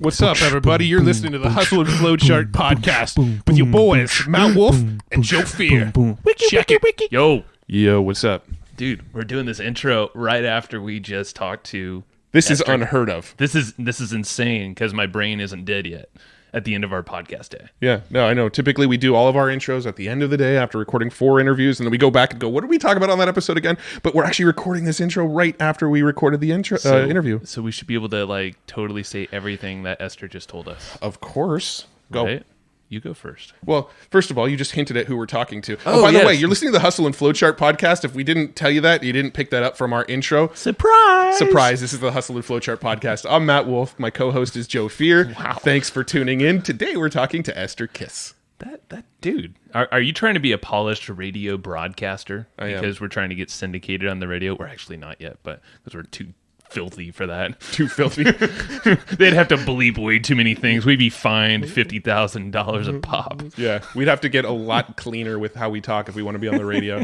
What's up, everybody? You're listening to the Hustle and Flowchart podcast with your boys, Matt Wolf and Joe Fear. Check it. Yo, what's up? Dude, we're doing this intro right after we just talked to This Esther. is unheard of. This is insane because my brain isn't dead yet at the end of our podcast day. Yeah, no, I know. Typically, we do all of our intros at the end of the day after recording 4 interviews, and then we go back and go, what did we talk about on that episode again? But we're actually recording this intro right after we recorded the interview. So we should be able to totally say everything that Esther just told us. Of course. Go. Right? You go first. Well, first of all, you just hinted at who we're talking to. Oh, by the way, you're listening to the Hustle and Flowchart podcast. If we didn't tell you that, you didn't pick that up from our intro. Surprise! This is the Hustle and Flowchart podcast. I'm Matt Wolf. My co-host is Joe Fear. Wow. Thanks for tuning in. Today, we're talking to Esther Kiss. That dude. Are you trying to be a polished radio broadcaster? I am. Because we're trying to get syndicated on the radio? We're actually not yet, but because we're too filthy for that. Too filthy. They'd have to bleep way too many things. We'd be fined $50,000 a pop. Yeah, we'd have to get a lot cleaner with how we talk if we want to be on the radio.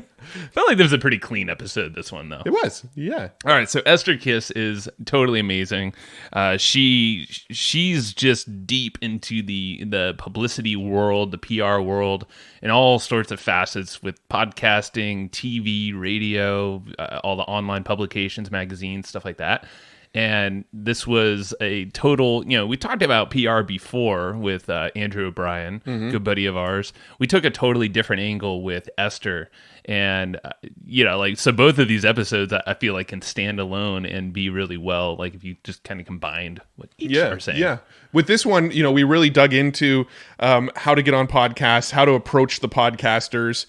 Felt like this was a pretty clean episode, this one, though. It was, yeah. All right, so Esther Kiss is totally amazing. She's just deep into the publicity world, the PR world, and all sorts of facets with podcasting, TV, radio, all the online publications, magazines, stuff like that. And this was a total, we talked about PR before with Andrew O'Brien, good buddy of ours. We took a totally different angle with Esther. And, so both of these episodes, I feel like can stand alone and be really well, if you just kind of combined what each are saying. Yeah. With this one, we really dug into how to get on podcasts, how to approach the podcasters,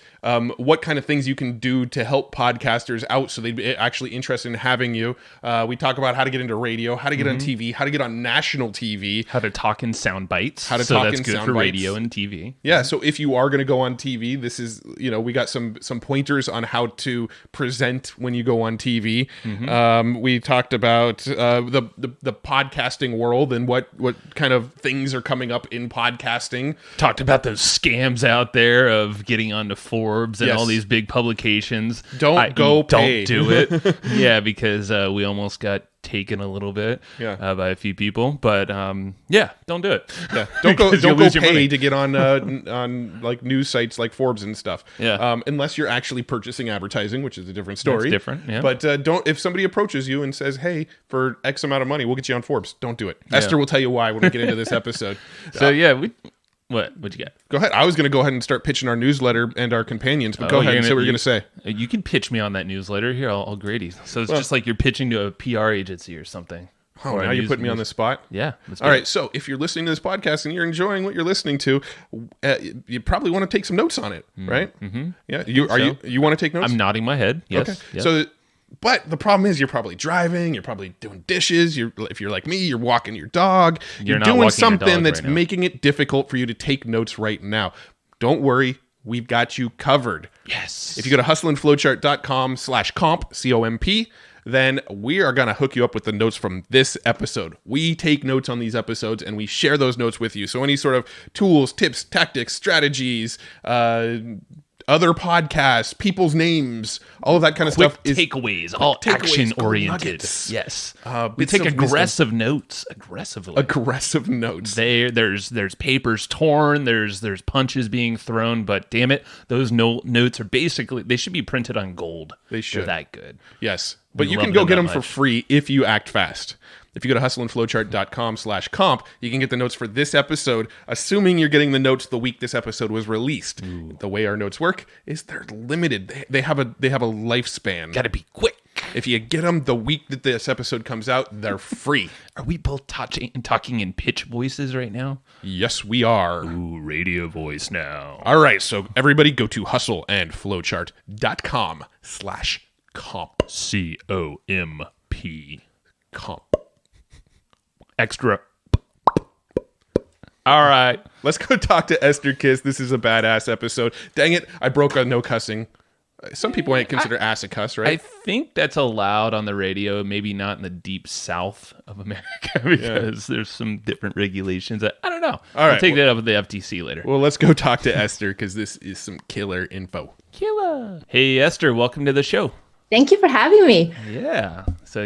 what kind of things you can do to help podcasters out so they'd be actually interested in having you. We talk about how to get into radio, how to get on TV, how to get on national TV. How to talk in sound bites. That's good for radio and TV. Yeah, so if you are going to go on TV, this is, we got some pointers on how to present when you go on TV. We talked about the podcasting world and what kind of things are coming up in podcasting. Talked about those scams out there of getting onto Forbes and all these big publications. Don't do it. Yeah, because we almost got taken a little bit by a few people, but don't do it. Yeah, don't go pay to get on news sites like Forbes and stuff. Yeah, unless you're actually purchasing advertising, which is a different story. That's different. Yeah, but don't. If somebody approaches you and says, "Hey, for X amount of money, we'll get you on Forbes," don't do it. Yeah. Esther will tell you why when we get into this episode. What'd you get? Go ahead. I was going to go ahead and start pitching our newsletter and our companions, but go ahead and say what you're going to say. You can pitch me on that newsletter. Here, I'll grade you. So it's just like you're pitching to a PR agency or something. Oh, now you put me on the spot? Yeah. All right, so if you're listening to this podcast and you're enjoying what you're listening to, you probably want to take some notes on it, right? Mm-hmm. Yeah. You want to take notes? I'm nodding my head. Yes. Okay. Yes. But the problem is you're probably driving, you're probably doing dishes, if you're like me, you're walking your dog, you're doing something that's making it difficult for you to take notes right now. Don't worry, we've got you covered. Yes. If you go to hustleandflowchart.com/comp, C-O-M-P, then we are going to hook you up with the notes from this episode. We take notes on these episodes and we share those notes with you. So any sort of tools, tips, tactics, strategies, other podcasts, people's names, all of that kind of stuff is takeaways, all action oriented. Yes, we take aggressive notes. Aggressive notes. There's papers torn. There's punches being thrown. But damn it, those notes are basically they should be printed on gold. They should. They're that good. Yes, but you can go get them for free if you act fast. If you go to hustleandflowchart.com/comp, you can get the notes for this episode, assuming you're getting the notes the week this episode was released. Ooh. The way our notes work is they're limited. They have a lifespan. Got to be quick. If you get them the week that this episode comes out, they're free. Are we both talking in pitch voices right now? Yes, we are. Ooh, radio voice now. All right, so everybody go to hustleandflowchart.com/comp. C-O-M-P. Comp. Extra. All right. Let's go talk to Esther Kiss. This is a badass episode. Dang it, I broke a no cussing. Some people ain't consider ass a cuss, right? I think that's allowed on the radio, maybe not in the deep south of America because there's some different regulations. I don't know. I'll take that up with the FTC later. Well, let's go talk to Esther because this is some killer info. Killer. Hey, Esther, welcome to the show. Thank you for having me. Yeah. So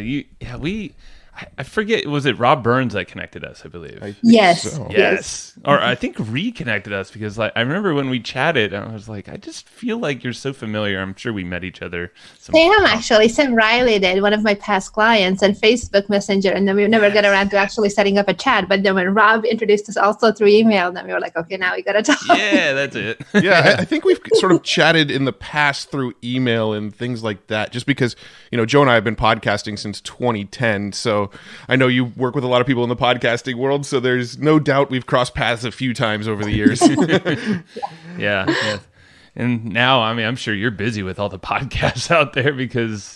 I forget, was it Rob Burns that connected us, I believe? Yes. So. Yes. Or I think reconnected us because like I remember when we chatted, I was like, I just feel like you're so familiar. I'm sure we met each other. Sam, actually. Sam Riley did, one of my past clients, on Facebook Messenger. And then we never got around to actually setting up a chat. But then when Rob introduced us also through email, then we were like, okay, now we got to talk. Yeah, that's it. Yeah, I think we've sort of chatted in the past through email and things like that, just because, Joe and I have been podcasting since 2010. So I know you work with a lot of people in the podcasting world, so there's no doubt we've crossed paths a few times over the years. Yeah. And now, I mean, I'm sure you're busy with all the podcasts out there because,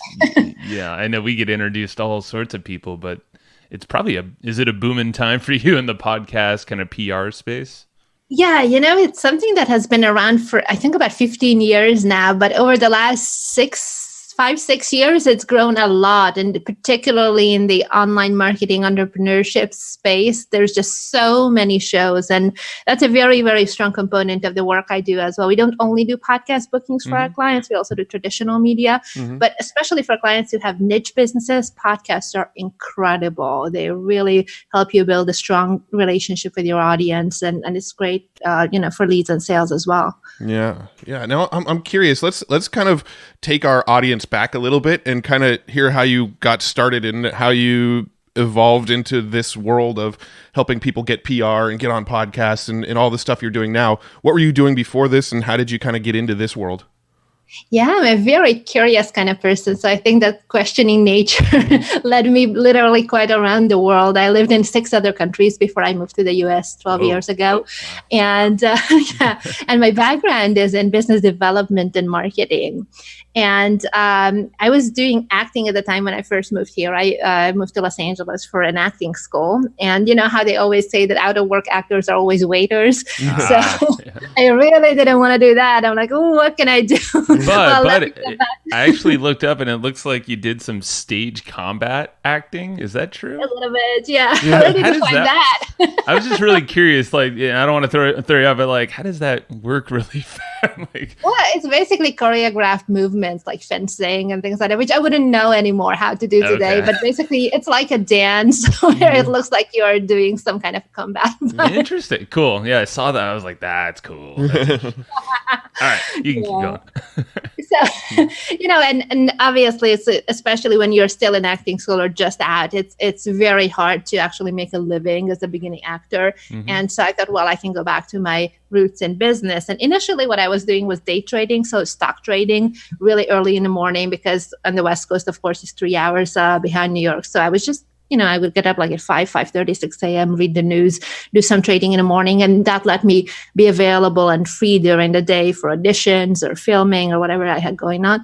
yeah, I know we get introduced to all sorts of people, but it's probably is it a booming time for you in the podcast kind of PR space? Yeah, it's something that has been around for, I think, about 15 years now, but over the last 5-6 years, it's grown a lot, and particularly in the online marketing entrepreneurship space, there's just so many shows, and that's a very, very strong component of the work I do as well. We don't only do podcast bookings for our clients, we also do traditional media, but especially for clients who have niche businesses, podcasts are incredible. They really help you build a strong relationship with your audience, and it's great, for leads and sales as well. Yeah. Now I'm curious. Let's kind of take our audience back a little bit and kind of hear how you got started and how you evolved into this world of helping people get PR and get on podcasts and all the stuff you're doing now. What were you doing before this, and how did you kind of get into this world? Yeah, I'm a very curious kind of person. So I think that questioning nature led me literally quite around the world. I lived in 6 other countries before I moved to the US 12 years ago. And and my background is in business development and marketing. And I was doing acting at the time when I first moved here. I moved to Los Angeles for an acting school. And you know how they always say that out-of-work actors are always waiters? I really didn't want to do that. I'm like, oh, what can I do? But I actually looked up and it looks like you did some stage combat acting. Is that true? A little bit, yeah. Where did you find that? I was just really curious. Like, I don't want to throw you out, but like, how does that work really fast? Well, it's basically choreographed movements like fencing and things like that, which I wouldn't know anymore how to do today. But basically, it's like a dance where it looks like you're doing some kind of combat. Interesting. Cool. Yeah, I saw that. I was like, that's cool. All right, you can keep going. So, and obviously, it's especially when you're still in acting school or just out, it's very hard to actually make a living as a beginning actor. And so I thought, well, I can go back to my roots in business. And initially what I was doing was day trading, so stock trading really early in the morning, because on the West Coast, of course, it's 3 hours behind New York. So I was just I would get up like at 5:30, 6 a.m., read the news, do some trading in the morning. And that let me be available and free during the day for auditions or filming or whatever I had going on.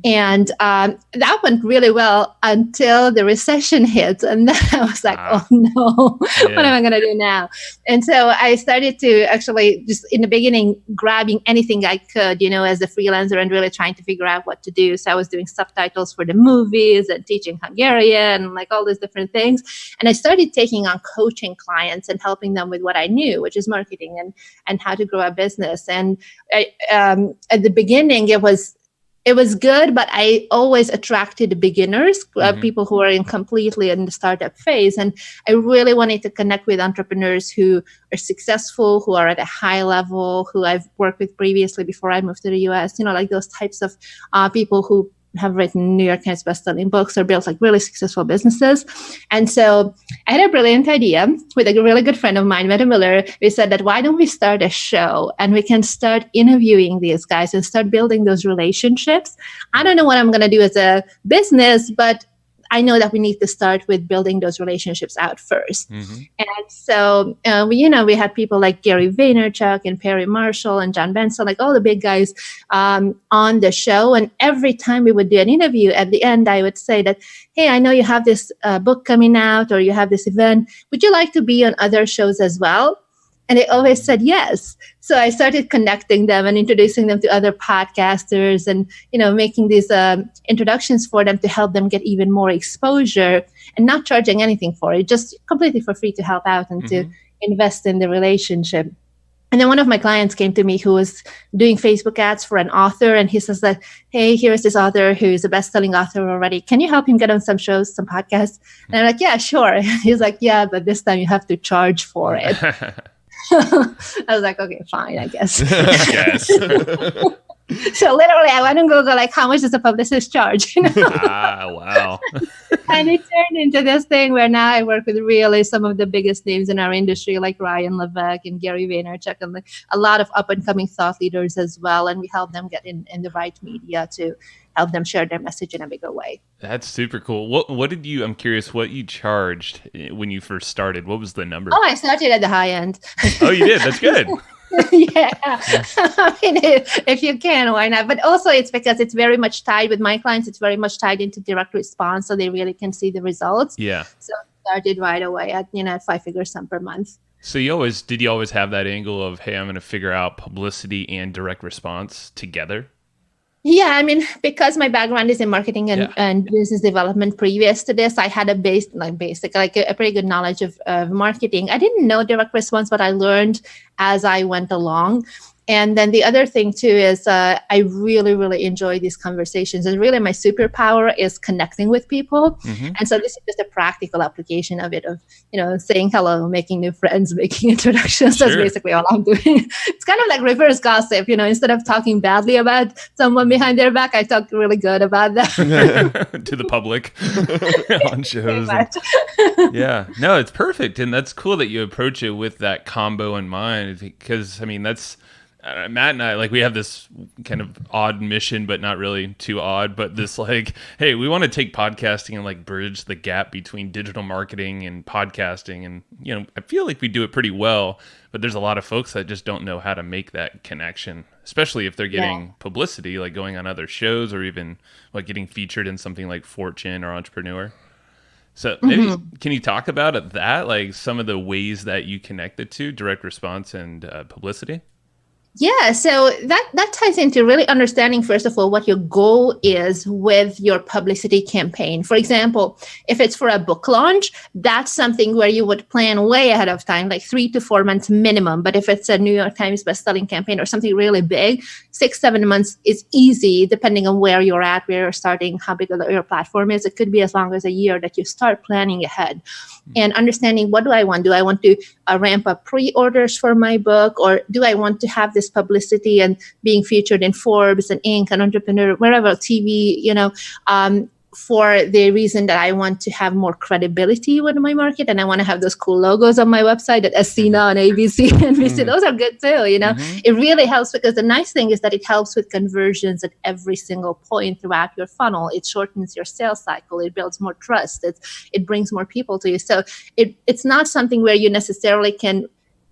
And that went really well until the recession hit. And then I was like, oh no, what am I going to do now? And so I started to actually just in the beginning, grabbing anything I could, as a freelancer and really trying to figure out what to do. So I was doing subtitles for the movies and teaching Hungarian and like all these different things. And I started taking on coaching clients and helping them with what I knew, which is marketing and how to grow a business. And at the beginning, it was good, but I always attracted beginners, people who are completely in the startup phase. And I really wanted to connect with entrepreneurs who are successful, who are at a high level, who I've worked with previously before I moved to the US, like those types of people who have written New York Times bestselling books or built like really successful businesses. And so I had a brilliant idea with a really good friend of mine, Meta Miller. We said that why don't we start a show and we can start interviewing these guys and start building those relationships. I don't know what I'm going to do as a business, but I know that we need to start with building those relationships out first. And so, we had people like Gary Vaynerchuk and Perry Marshall and John Benson, like all the big guys on the show. And every time we would do an interview, at the end, I would say that, hey, I know you have this book coming out or you have this event. Would you like to be on other shows as well? And they always said yes. So I started connecting them and introducing them to other podcasters and, making these introductions for them to help them get even more exposure and not charging anything for it, just completely for free to help out and to invest in the relationship. And then one of my clients came to me who was doing Facebook ads for an author. And he says that, hey, here's this author who's a best-selling author already. Can you help him get on some shows, some podcasts? And I'm like, yeah, sure. And he's like, yeah, but this time you have to charge for it. I was like, okay, fine, I guess. Yes. So literally, I went and Google, like, how much does a publicist charge? Wow. And it turned into this thing where now I work with really some of the biggest names in our industry, like Ryan Levesque and Gary Vaynerchuk, and like a lot of up-and-coming thought leaders as well. And we help them get in the right media to help them share their message in a bigger way. That's super cool. What did you, I'm curious, what you charged when you first started? What was the number? Oh, I started at the high end. Oh, you did? That's good. Yeah. I mean, if you can, why not? But also it's because it's very much tied with my clients. It's very much tied into direct response, so they really can see the results. Yeah. So I started right away at 5-figure sum per month. So did you always have that angle of, hey, I'm going to figure out publicity and direct response together? Yeah, I mean, because my background is in marketing and business development previous to this, I had a a pretty good knowledge of marketing. I didn't know direct response, but I learned as I went along. And then the other thing too is I really, really enjoy these conversations. And really my superpower is connecting with people. Mm-hmm. And so this is just a practical application of it, of, saying hello, making new friends, making introductions. Sure. That's basically all I'm doing. It's kind of like reverse gossip, instead of talking badly about someone behind their back, I talk really good about them. To the public on shows. Yeah, no, it's perfect. And that's cool that you approach it with that combo in mind, because, I mean, that's, Matt and I, we have this kind of odd mission, but not really too odd, but this hey, we want to take podcasting and bridge the gap between digital marketing and podcasting. And, I feel like we do it pretty well, but there's a lot of folks that just don't know how to make that connection, especially if they're getting publicity, like going on other shows or even getting featured in something like Fortune or Entrepreneur. So maybe can you talk about that, some of the ways that you connect the two, direct response and publicity? Yeah, so that ties into really understanding, first of all, what your goal is with your publicity campaign. For example, if it's for a book launch, that's something where you would plan way ahead of time, 3 to 4 months minimum. But if it's a New York Times bestselling campaign or something really big, 6-7 months is easy, depending on where you're at, where you're starting, how big your platform is. It could be as long as a year that you start planning ahead and understanding, what do I want? Do I want to ramp up pre-orders for my book, or do I want to have this publicity and being featured in Forbes and Inc. and Entrepreneur, wherever, TV, for the reason that I want to have more credibility with my market, and I want to have those cool logos on my website that Ascena and ABC and NBC, those are good too, It really helps, because the nice thing is that it helps with conversions at every single point throughout your funnel. It shortens your sales cycle. It builds more trust. It brings more people to you. So it's not something where you necessarily can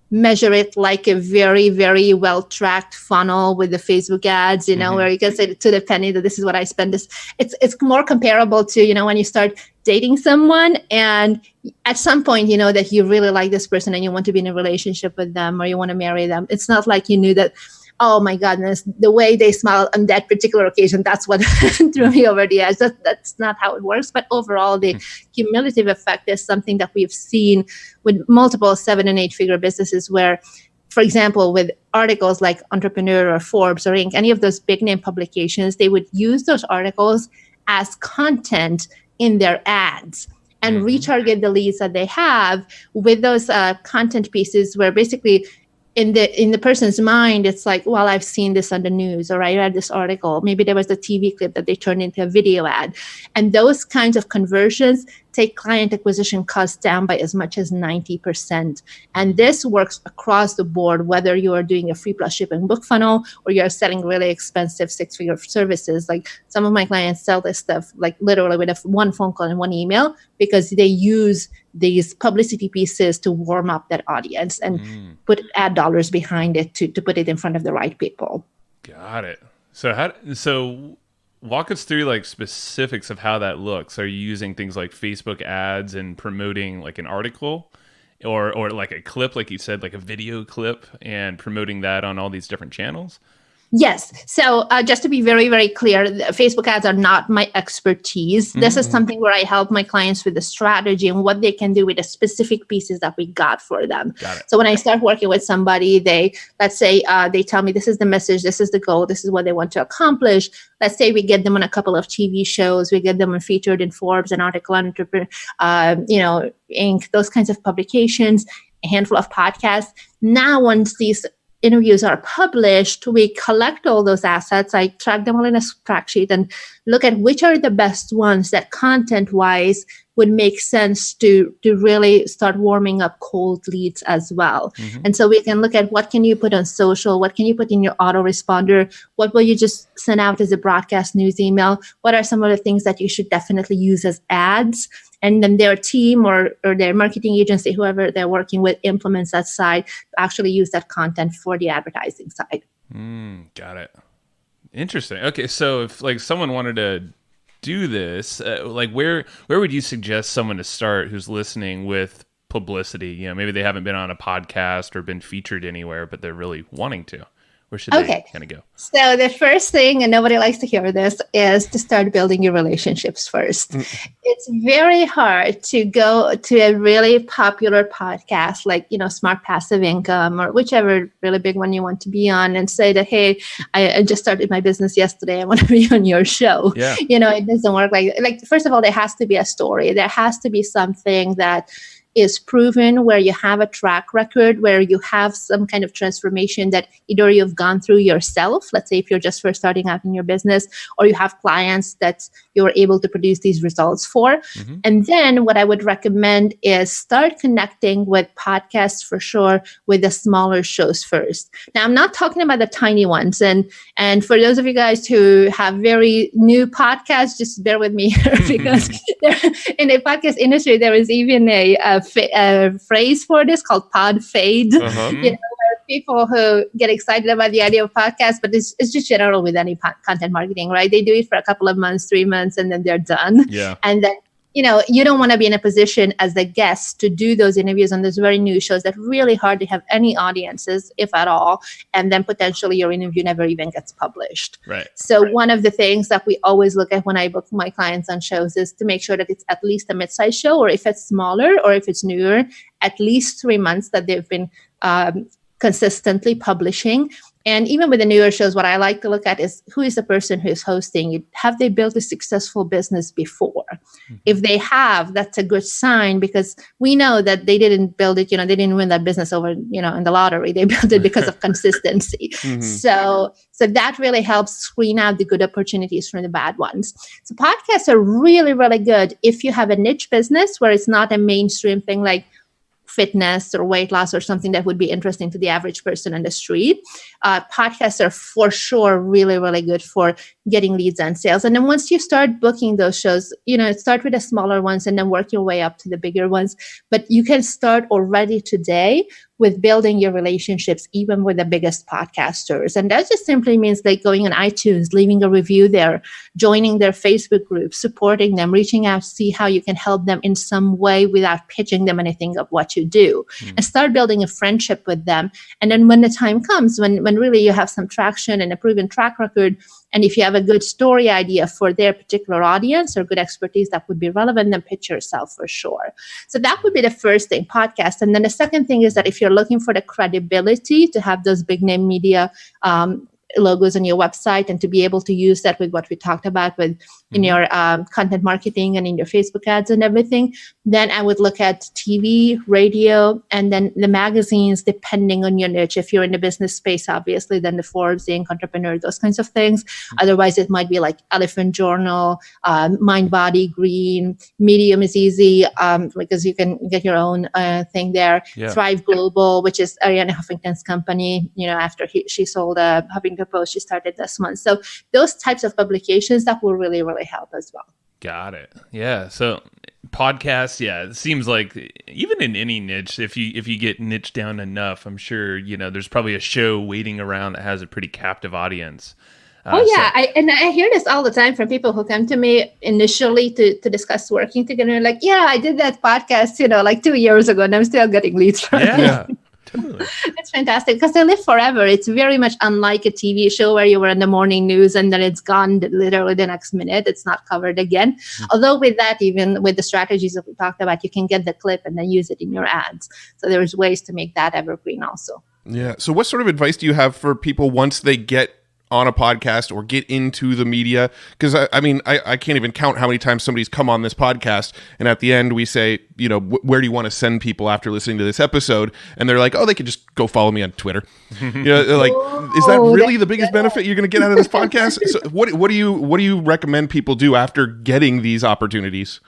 measure it like a very, very well-tracked funnel with the Facebook ads, where you can say to the penny that this is what I spend. It's more comparable to, when you start dating someone and at some point, that you really like this person and you want to be in a relationship with them or you want to marry them. It's not like you knew that, oh my goodness, the way they smile on that particular occasion, that's what threw me over the edge. That's not how it works. But overall, the cumulative effect is something that we've seen with multiple 7- and 8-figure businesses where, for example, with articles like Entrepreneur or Forbes or Inc., any of those big name publications, they would use those articles as content in their ads and retarget the leads that they have with those content pieces where basically in the person's mind, it's like, well, I've seen this on the news, or I read this article. Maybe there was a TV clip that they turned into a video ad. And those kinds of conversions take client acquisition costs down by as much as 90%. And this works across the board, whether you are doing a free plus shipping book funnel or you're selling really expensive 6-figure services. Like some of my clients sell this stuff literally with one phone call and one email, because they use these publicity pieces to warm up that audience and put ad dollars behind it to put it in front of the right people. Got it. So walk us through specifics of how that looks. Are you using things like Facebook ads and promoting an article or a clip, like you said, like a video clip, and promoting that on all these different channels? Yes. So just to be very, very clear, Facebook ads are not my expertise. This is something where I help my clients with the strategy and what they can do with the specific pieces that we got for them. So when I start working with somebody, let's say they tell me this is the message, this is the goal, this is what they want to accomplish. Let's say we get them on a couple of TV shows, we get them featured in Forbes, an article on Inc., those kinds of publications, a handful of podcasts. Now, once these interviews are published, we collect all those assets. I track them all in a track sheet and look at which are the best ones that content-wise would make sense to really start warming up cold leads as well. And so we can look at what can you put on social, what can you put in your autoresponder, what will you just send out as a broadcast news email, what are some of the things that you should definitely use as ads, and then their team or their marketing agency, whoever they're working with, implements that side to actually use that content for the advertising side. Got it. Interesting. Okay, so if like someone wanted to do this, like where would you suggest someone to start who's listening with publicity? You know, maybe they haven't been on a podcast or been featured anywhere, but they're really wanting to. Where should they kind of go? So the first thing, and nobody likes to hear this, is to start building your relationships first. It's very hard to go to a really popular podcast like, Smart Passive Income or whichever really big one you want to be on and say that, hey, I just started my business yesterday. I want to be on your show. Yeah. It doesn't work like, first of all, there has to be a story. There has to be something that is proven, where you have a track record, where you have some kind of transformation that either you've gone through yourself, let's say if you're just first starting out in your business, or you have clients that you're able to produce these results for. And then what I would recommend is start connecting with podcasts for sure, with the smaller shows first. Now, I'm not talking about the tiny ones. And for those of you guys who have very new podcasts, just bear with me here because in the podcast industry, there is even a phrase for this called pod fade. Where people who get excited about the idea of podcasts, but it's just general with any content marketing, right? They do it for a couple of months, 3 months, and then they're done. And then you don't want to be in a position as the guest to do those interviews on those very new shows that really hardly have any audiences, if at all, and then potentially your interview never even gets published. So one of the things that we always look at when I book my clients on shows is to make sure that it's at least a mid-sized show, or if it's smaller or if it's newer, at least 3 months that they've been consistently publishing. And even with the newer shows, what I like to look at is who is the person who is hosting it? Have they built a successful business before? If they have, that's a good sign, because we know that they didn't build it, they didn't win that business over, in the lottery. They built it because of consistency. So that really helps screen out the good opportunities from the bad ones. So podcasts are really, really good if you have a niche business where it's not a mainstream thing like fitness or weight loss or something that would be interesting to the average person on the street. Podcasts are for sure really, really good for getting leads and sales. And then once you start booking those shows, start with the smaller ones and then work your way up to the bigger ones. But you can start already today with building your relationships, even with the biggest podcasters. And that just simply means like going on iTunes, leaving a review there, joining their Facebook group, supporting them, reaching out to see how you can help them in some way without pitching them anything of what you do, and start building a friendship with them. And then when the time comes, when really you have some traction and a proven track record, and if you have a good story idea for their particular audience or good expertise that would be relevant, then pitch yourself for sure. So that would be the first thing, podcast. And then the second thing is that if you're looking for the credibility to have those big name media logos on your website and to be able to use that with what we talked about with in your content marketing and in your Facebook ads and everything, then I would look at TV, radio, and then the magazines, depending on your niche. If you're in the business space, obviously, then the Forbes, Inc., Entrepreneur, those kinds of things. Otherwise, it might be like Elephant Journal, Mind, Body, Green. Medium is easy because you can get your own thing there. Thrive Global, which is Arianna Huffington's company. After she sold Huffington Post, she started this one. So those types of publications that will really, really help as well. Got it. Yeah. So podcasts, it seems like even in any niche, if you get niche down enough, I'm sure, there's probably a show waiting around that has a pretty captive audience. I hear this all the time from people who come to me initially to discuss working together. Like, I did that podcast, like 2 years ago, and I'm still getting leads from it. It's fantastic because they live forever. It's very much unlike a TV show where you were in the morning news and then it's gone literally the next minute. It's not covered again. Although with that, even with the strategies that we talked about, you can get the clip and then use it in your ads. So there's ways to make that evergreen also. Yeah. So what sort of advice do you have for people once they get on a podcast or get into the media? Because I mean, I can't even count how many times somebody's come on this podcast and at the end we say, you know, where do you want to send people after listening to this episode? And they're like, oh, they could just go follow me on Twitter. You know, like, is that really the biggest benefit you're going to get out of this podcast? So what do you recommend people do after getting these opportunities?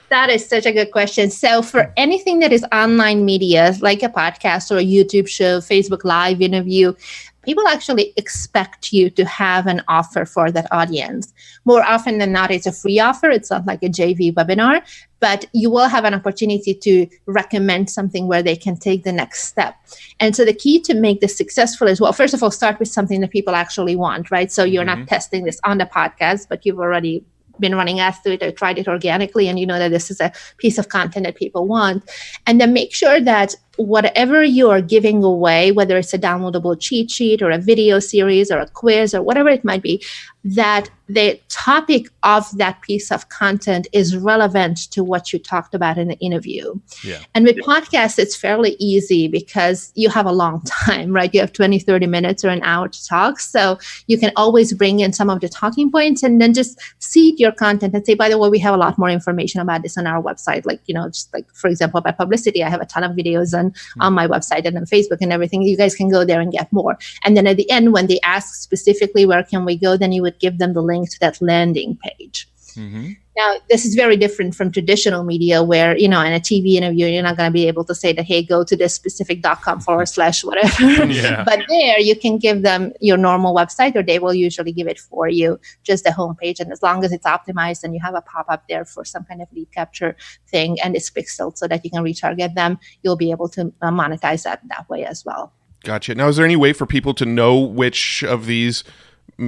That is such a good question. So for anything that is online media, like a podcast or a YouTube show, Facebook Live interview, people actually expect you to have an offer for that audience. More often than not, it's a free offer. It's not like a JV webinar, but you will have an opportunity to recommend something where they can take the next step. And so the key to make this successful is, well, first of all, start with something that people actually want, right? So you're not testing this on the podcast, but you've already been running ads through it or tried it organically, and you know that this is a piece of content that people want. And then make sure that whatever you are giving away, whether it's a downloadable cheat sheet or a video series or a quiz or whatever it might be, that the topic of that piece of content is relevant to what you talked about in the interview. Yeah. And with podcasts, it's fairly easy because you have a long time, right? You have 20, 30 minutes or an hour to talk. So you can always bring in some of the talking points and then just seed your content and say, by the way, we have a lot more information about this on our website. Like, you know, just like, for example, by publicity, I have a ton of videos on my website and on Facebook and everything. You guys can go there and get more. And then at the end, when they ask specifically, where can we go? Then you would give them the link to that landing page. Now, this is very different from traditional media where, you know, in a TV interview, you're not going to be able to say that, hey, go to this specific.com/whatever. Yeah. But there you can give them your normal website, or they will usually give it for you, just the homepage. And as long as it's optimized and you have a pop-up there for some kind of lead capture thing and it's pixeled so that you can retarget them, you'll be able to monetize that way as well. Gotcha. Now, is there any way for people to know which of these,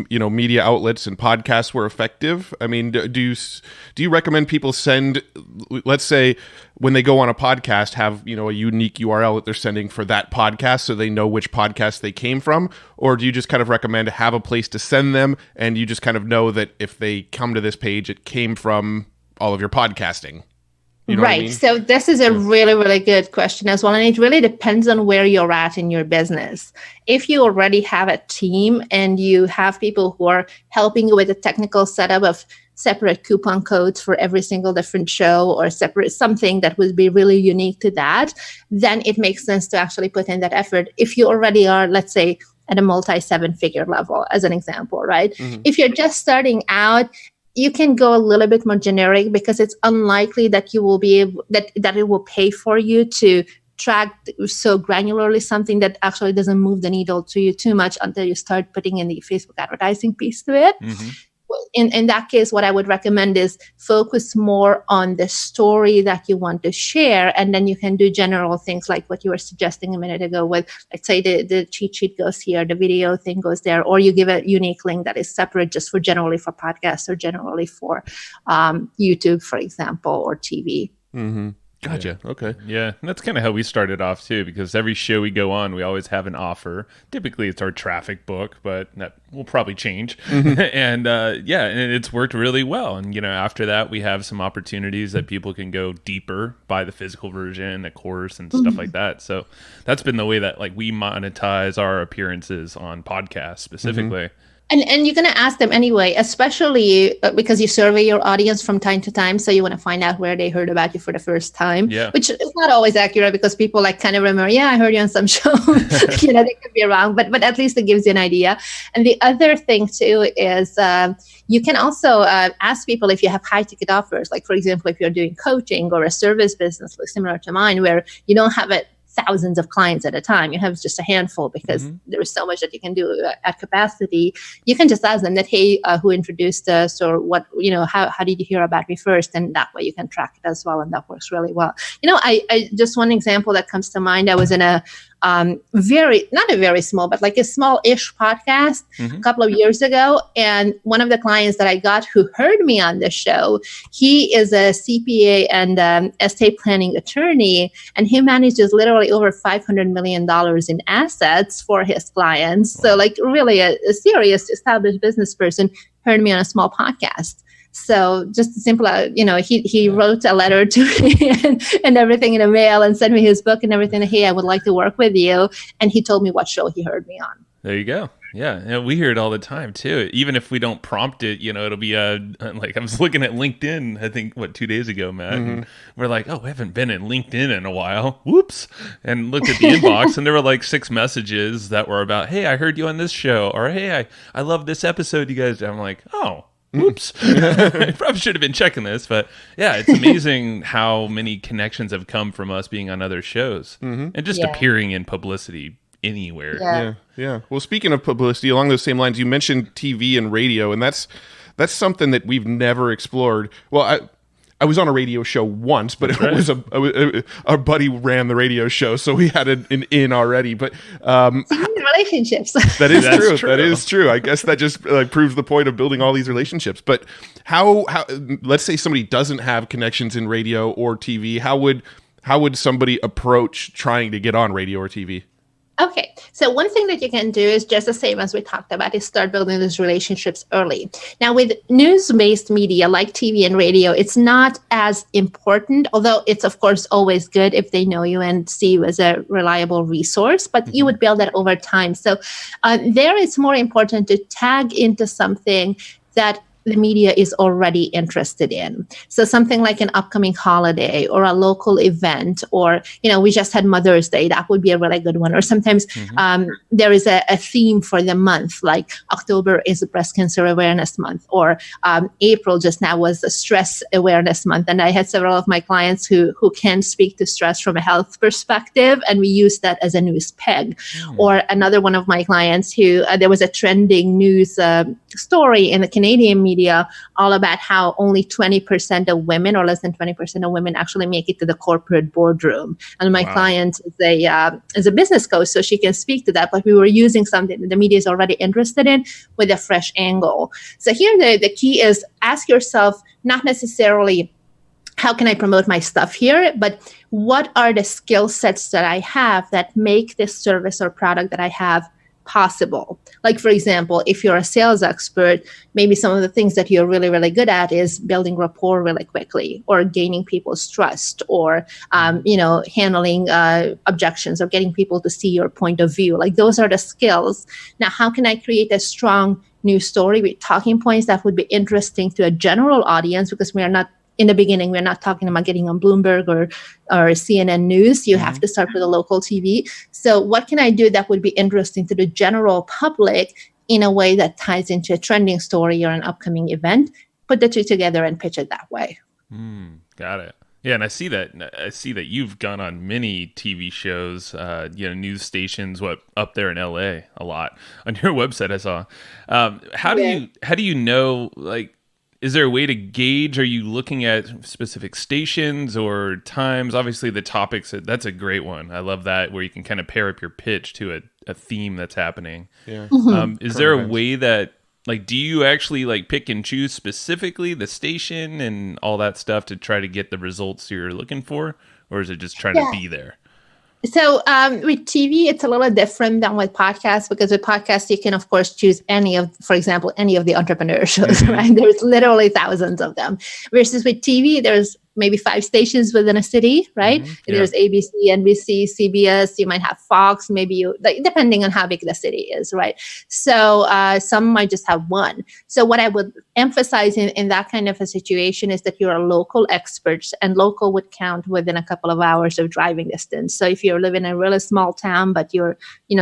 you know, media outlets and podcasts were effective? I mean, do you recommend people send, let's say when they go on a podcast, have, you know, a unique URL that they're sending for that podcast so they know which podcast they came from? Or do you just kind of recommend have a place to send them and you just kind of know that if they come to this page, it came from all of your podcasting? You know right. I mean? So this is a really, really good question as well. And it really depends on where you're at in your business. If you already have a team and you have people who are helping you with the technical setup of separate coupon codes for every single different show or separate something that would be really unique to that, then it makes sense to actually put in that effort. If you already are, let's say, at a multi-7-figure level, as an example, right? If you're just starting out, you can go a little bit more generic because it's unlikely that you will be able that it will pay for you to track so granularly something that actually doesn't move the needle to you too much until you start putting in the Facebook advertising piece to it. In that case, what I would recommend is focus more on the story that you want to share. And then you can do general things like what you were suggesting a minute ago with, let's say the cheat sheet goes here, the video thing goes there, or you give a unique link that is separate just for generally for podcasts or generally for YouTube, for example, or TV. Gotcha. Yeah. Okay. Yeah. And that's kind of how we started off too, because every show we go on, we always have an offer. Typically it's our traffic book, but that will probably change. And and it's worked really well. And, you know, after that, we have some opportunities that people can go deeper, buy the physical version, a course and stuff like that. So that's been the way that like we monetize our appearances on podcasts specifically. And you're going to ask them anyway, especially because you survey your audience from time to time. So you want to find out where they heard about you for the first time, which is not always accurate because people like kind of remember, yeah, I heard you on some show. You know, they could be wrong, but at least it gives you an idea. And the other thing too is you can also ask people if you have high ticket offers. Like, for example, if you're doing coaching or a service business like similar to mine, where you don't have thousands of clients at a time. You have just a handful because there is so much that you can do at capacity. You can just ask them that, hey, who introduced us, or what, you know, how did you hear about me first? And that way you can track it as well. And that works really well. You know, I just one example that comes to mind, I was in a not a very small, but like a small-ish podcast a couple of years ago. And one of the clients that I got who heard me on the show, he is a CPA and estate planning attorney, and he manages literally over $500 million in assets for his clients. So like really a serious established business person heard me on a small podcast. So just simple, he wrote a letter to me and everything in a mail and sent me his book and everything. Hey, I would like to work with you. And he told me what show he heard me on. There you go. Yeah, we hear it all the time too. Even if we don't prompt it, it'll be like I was looking at LinkedIn, I think 2 days ago, Matt. And we're like, oh, we haven't been in LinkedIn in a while. Whoops. And looked at the inbox and there were like 6 messages that were about, hey, I heard you on this show, or hey, I love this episode you guys did. I'm like, oh. Oops. I probably should have been checking this, but yeah, it's amazing how many connections have come from us being on other shows and just appearing in publicity anywhere. Yeah. Well, speaking of publicity, along those same lines, you mentioned TV and radio, and that's something that we've never explored. Well, I was on a radio show once, but it was our buddy ran the radio show, so we had an in already. But relationships. That is true. That is true. I guess that just proves the point of building all these relationships. But how let's say somebody doesn't have connections in radio or TV, how would somebody approach trying to get on radio or TV? Okay, so one thing that you can do is just the same as we talked about, is start building those relationships early. Now, with news-based media like TV and radio, it's not as important, although it's, of course, always good if they know you and see you as a reliable resource, but you would build that over time. So there it's more important to tag into something that the media is already interested in. So something like an upcoming holiday or a local event, or, we just had Mother's Day. That would be a really good one. Or sometimes there is a theme for the month, like October is Breast Cancer Awareness Month, or April just now was a Stress Awareness Month. And I had several of my clients who can speak to stress from a health perspective, and we use that as a news peg. Or another one of my clients who there was a trending news story in the Canadian media all about how only 20% of women, or less than 20% of women, actually make it to the corporate boardroom. And my client is a business coach, so she can speak to that. But we were using something that the media is already interested in with a fresh angle. So here the key is ask yourself, not necessarily how can I promote my stuff here, but what are the skill sets that I have that make this service or product that I have possible. Like, for example, if you're a sales expert, maybe some of the things that you're really, really good at is building rapport really quickly, or gaining people's trust, or, handling objections, or getting people to see your point of view. Like, those are the skills. Now, how can I create a strong news story with talking points that would be interesting to a general audience? Because in the beginning, we're not talking about getting on Bloomberg or CNN News. You have to start with a local TV. So what can I do that would be interesting to the general public in a way that ties into a trending story or an upcoming event? Put the two together and pitch it that way. Got it. Yeah, and I see that you've gone on many TV shows, news stations, up there in LA a lot. On your website, I saw. How do you know, like, is there a way to gauge? Are you looking at specific stations or times? Obviously, the topics, that's a great one. I love that, where you can kind of pair up your pitch to a theme that's happening. Yeah. Is there a way that, like, do you actually like pick and choose specifically the station and all that stuff to try to get the results you're looking for? Or is it just trying to be there? So with TV, it's a little different than with podcasts, because with podcasts, you can, of course, choose for example, any of the entrepreneur shows, right? There's literally thousands of them. Versus with TV, there's maybe 5 stations within a city, right? There's ABC, NBC, CBS, you might have Fox, depending on how big the city is, right? So some might just have one. So what I would emphasize in that kind of a situation is that you're a local expert, and local would count within a couple of hours of driving distance. So if you're living in a really small town, but you're,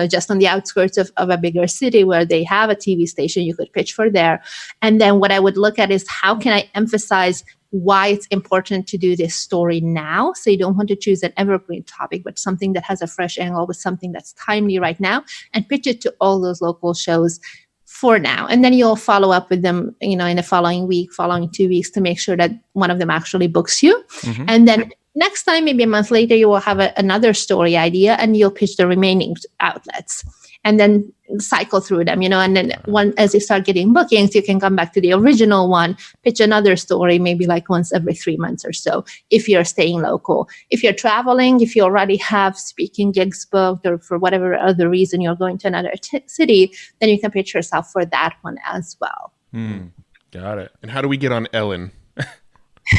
just on the outskirts of a bigger city where they have a TV station, you could pitch for there. And then what I would look at is, how can I emphasize why it's important to do this story now? So you don't want to choose an evergreen topic, but something that has a fresh angle with something that's timely right now, and pitch it to all those local shows for now. And then you'll follow up with them, in the following week, following 2 weeks, to make sure that one of them actually books you. And then next time, maybe a month later, you will have another story idea and you'll pitch the remaining outlets and then cycle through them, and then as you start getting bookings, you can come back to the original one, pitch another story, maybe like once every 3 months or so, if you're staying local. If you're traveling, if you already have speaking gigs booked or for whatever other reason you're going to another city, then you can pitch yourself for that one as well. Got it. And how do we get on Ellen?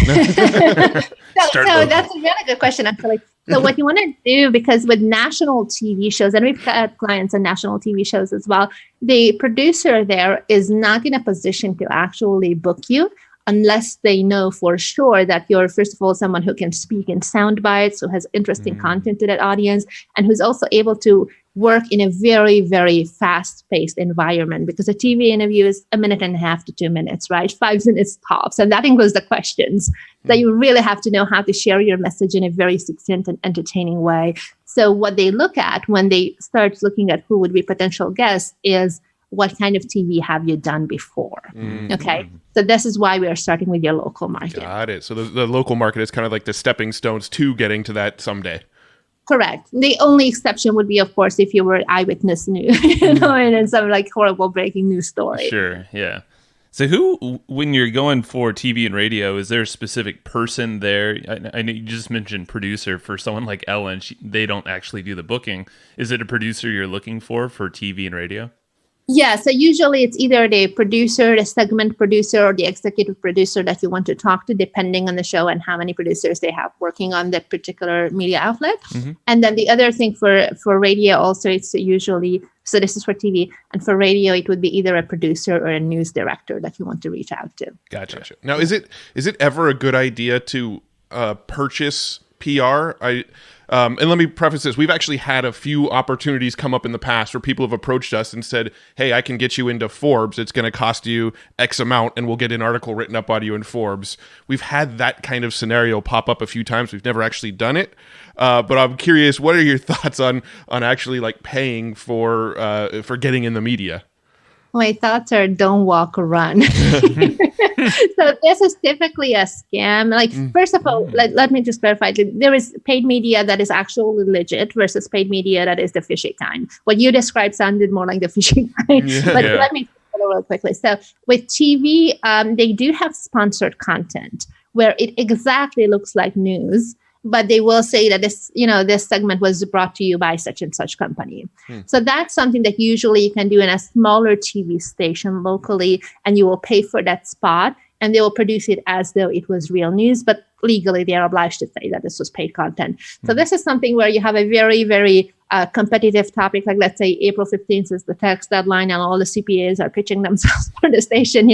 So that's a really good question, actually. So what you want to do, because with national TV shows, and we've got clients on national TV shows as well, the producer there is not in a position to actually book you unless they know for sure that you're, first of all, someone who can speak in sound bites, who has interesting content to that audience, and who's also able to work in a very, very fast-paced environment, because a TV interview is 1.5 to 2 minutes, right? 5 minutes tops, and that includes the questions. So you really have to know how to share your message in a very succinct and entertaining way. So what they look at when they start looking at who would be potential guests is, what kind of TV have you done before? Okay. So this is why we are starting with your local market. Got it. So the local market is kind of like the stepping stones to getting to that someday. Correct. The only exception would be, of course, if you were eyewitness news, and then some like horrible breaking news story. Sure. Yeah. So who, when you're going for TV and radio, is there a specific person there? I know you just mentioned producer. For someone like Ellen, they don't actually do the booking. Is it a producer you're looking for TV and radio? Yeah, so usually it's either the producer, the segment producer, or the executive producer that you want to talk to, depending on the show and how many producers they have working on that particular media outlet. And then the other thing for radio also, it's usually, so this is for TV, and for radio, it would be either a producer or a news director that you want to reach out to. Gotcha. Now, is it ever a good idea to purchase PR? And let me preface this. We've actually had a few opportunities come up in the past where people have approached us and said, hey, I can get you into Forbes. It's going to cost you X amount and we'll get an article written up on you in Forbes. We've had that kind of scenario pop up a few times. We've never actually done it. But I'm curious, what are your thoughts on actually like paying for getting in the media? My thoughts are don't walk, run. So this is typically a scam. Like, first of all, let me just clarify. There is paid media that is actually legit versus paid media that is the fishy kind. What you described sounded more like the fishy kind. Let me real quickly. So with TV, they do have sponsored content where it exactly looks like news, but they will say that this segment was brought to you by such and such company. So that's something that usually you can do in a smaller TV station locally, and you will pay for that spot, and they will produce it as though it was real news, but legally they are obliged to say that this was paid content. So this is something where you have a very, very competitive topic, like let's say April 15th is the tax deadline and all the CPAs are pitching themselves for the station,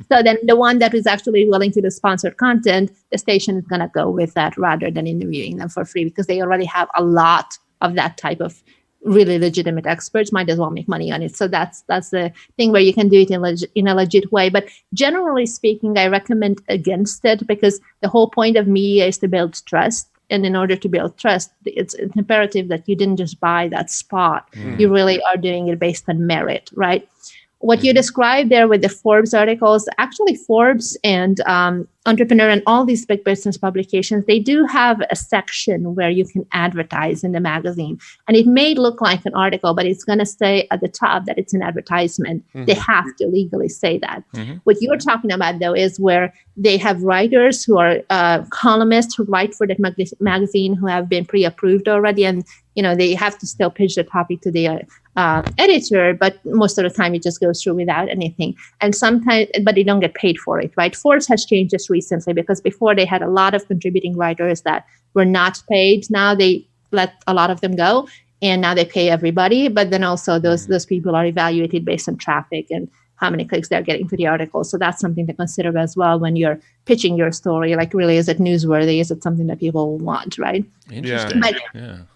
So then the one that is actually willing to do sponsored content, the station is going to go with that rather than interviewing them for free, because they already have a lot of that type of really legitimate experts, might as well make money on it. So that's the thing where you can do it in a legit way. But generally speaking, I recommend against it, because the whole point of media is to build trust. And in order to build trust, it's imperative that you didn't just buy that spot. You really are doing it based on merit, right? What you described there with the Forbes articles, actually Forbes and Entrepreneur and all these big business publications, they do have a section where you can advertise in the magazine. And it may look like an article, but it's going to say at the top that it's an advertisement. They have to legally say that. What you're talking about, though, is where they have writers who are columnists who write for that magazine who have been pre-approved already. And, they have to still pitch the topic to the editor, but most of the time it just goes through without anything. And sometimes, but they don't get paid for it, right? Forbes has changed this recently, because before they had a lot of contributing writers that were not paid. Now they let a lot of them go, and now they pay everybody. But then also those people are evaluated based on traffic and how many clicks they're getting to the article. So that's something to consider as well when you're pitching your story. Like, really, is it newsworthy? Is it something that people want, right? Interesting. But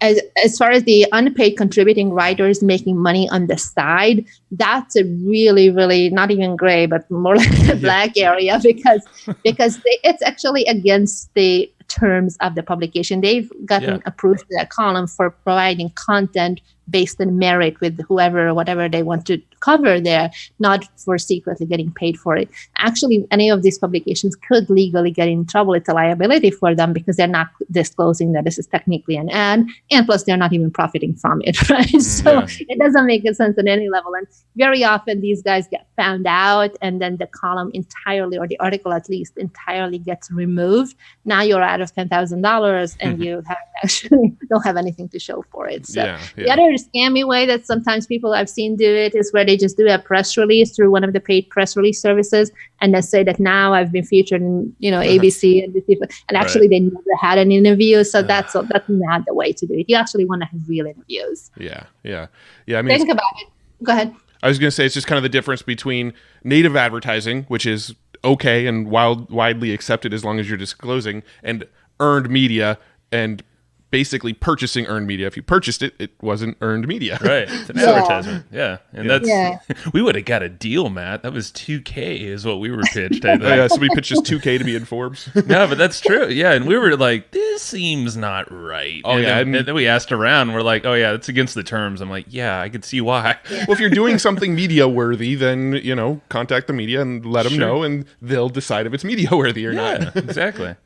as far as the unpaid contributing writers making money on the side, that's a really, really not even gray, but more like a black area, because it's actually against the terms of the publication. They've gotten approved to that column for providing content based on merit with whoever or whatever they want to cover there, not for secretly getting paid for it. Actually, any of these publications could legally get in trouble. It's a liability for them because they're not disclosing that this is technically an ad, and plus they're not even profiting from it, right? So it doesn't make sense on any level. And very often these guys get found out, and then the column entirely, or the article at least, entirely gets removed. Now you're out of $10,000 and you actually don't have anything to show for it. So the other scammy way that sometimes people I've seen do it is where they just do a press release through one of the paid press release services, and they say that now I've been featured in, ABC and actually they never had an interview. So that's not the way to do it. You actually want to have real interviews. Yeah. I mean, think about it. Go ahead. I was going to say it's just kind of the difference between native advertising, which is okay and widely accepted as long as you're disclosing, and earned media, and basically purchasing earned media. If you purchased it, it wasn't earned media. Right. It's an advertisement. Yeah. And we would have got a deal, Matt. That was $2,000 is what we were pitched. I think. Somebody pitched us $2,000 to be in Forbes. No, but that's true. Yeah. And we were like, this seems not right. And then we asked around. We're like, oh yeah, it's against the terms. I'm like, yeah, I could see why. Yeah. Well, if you're doing something media worthy, then, contact the media and let them know, and they'll decide if it's media worthy or not. Exactly.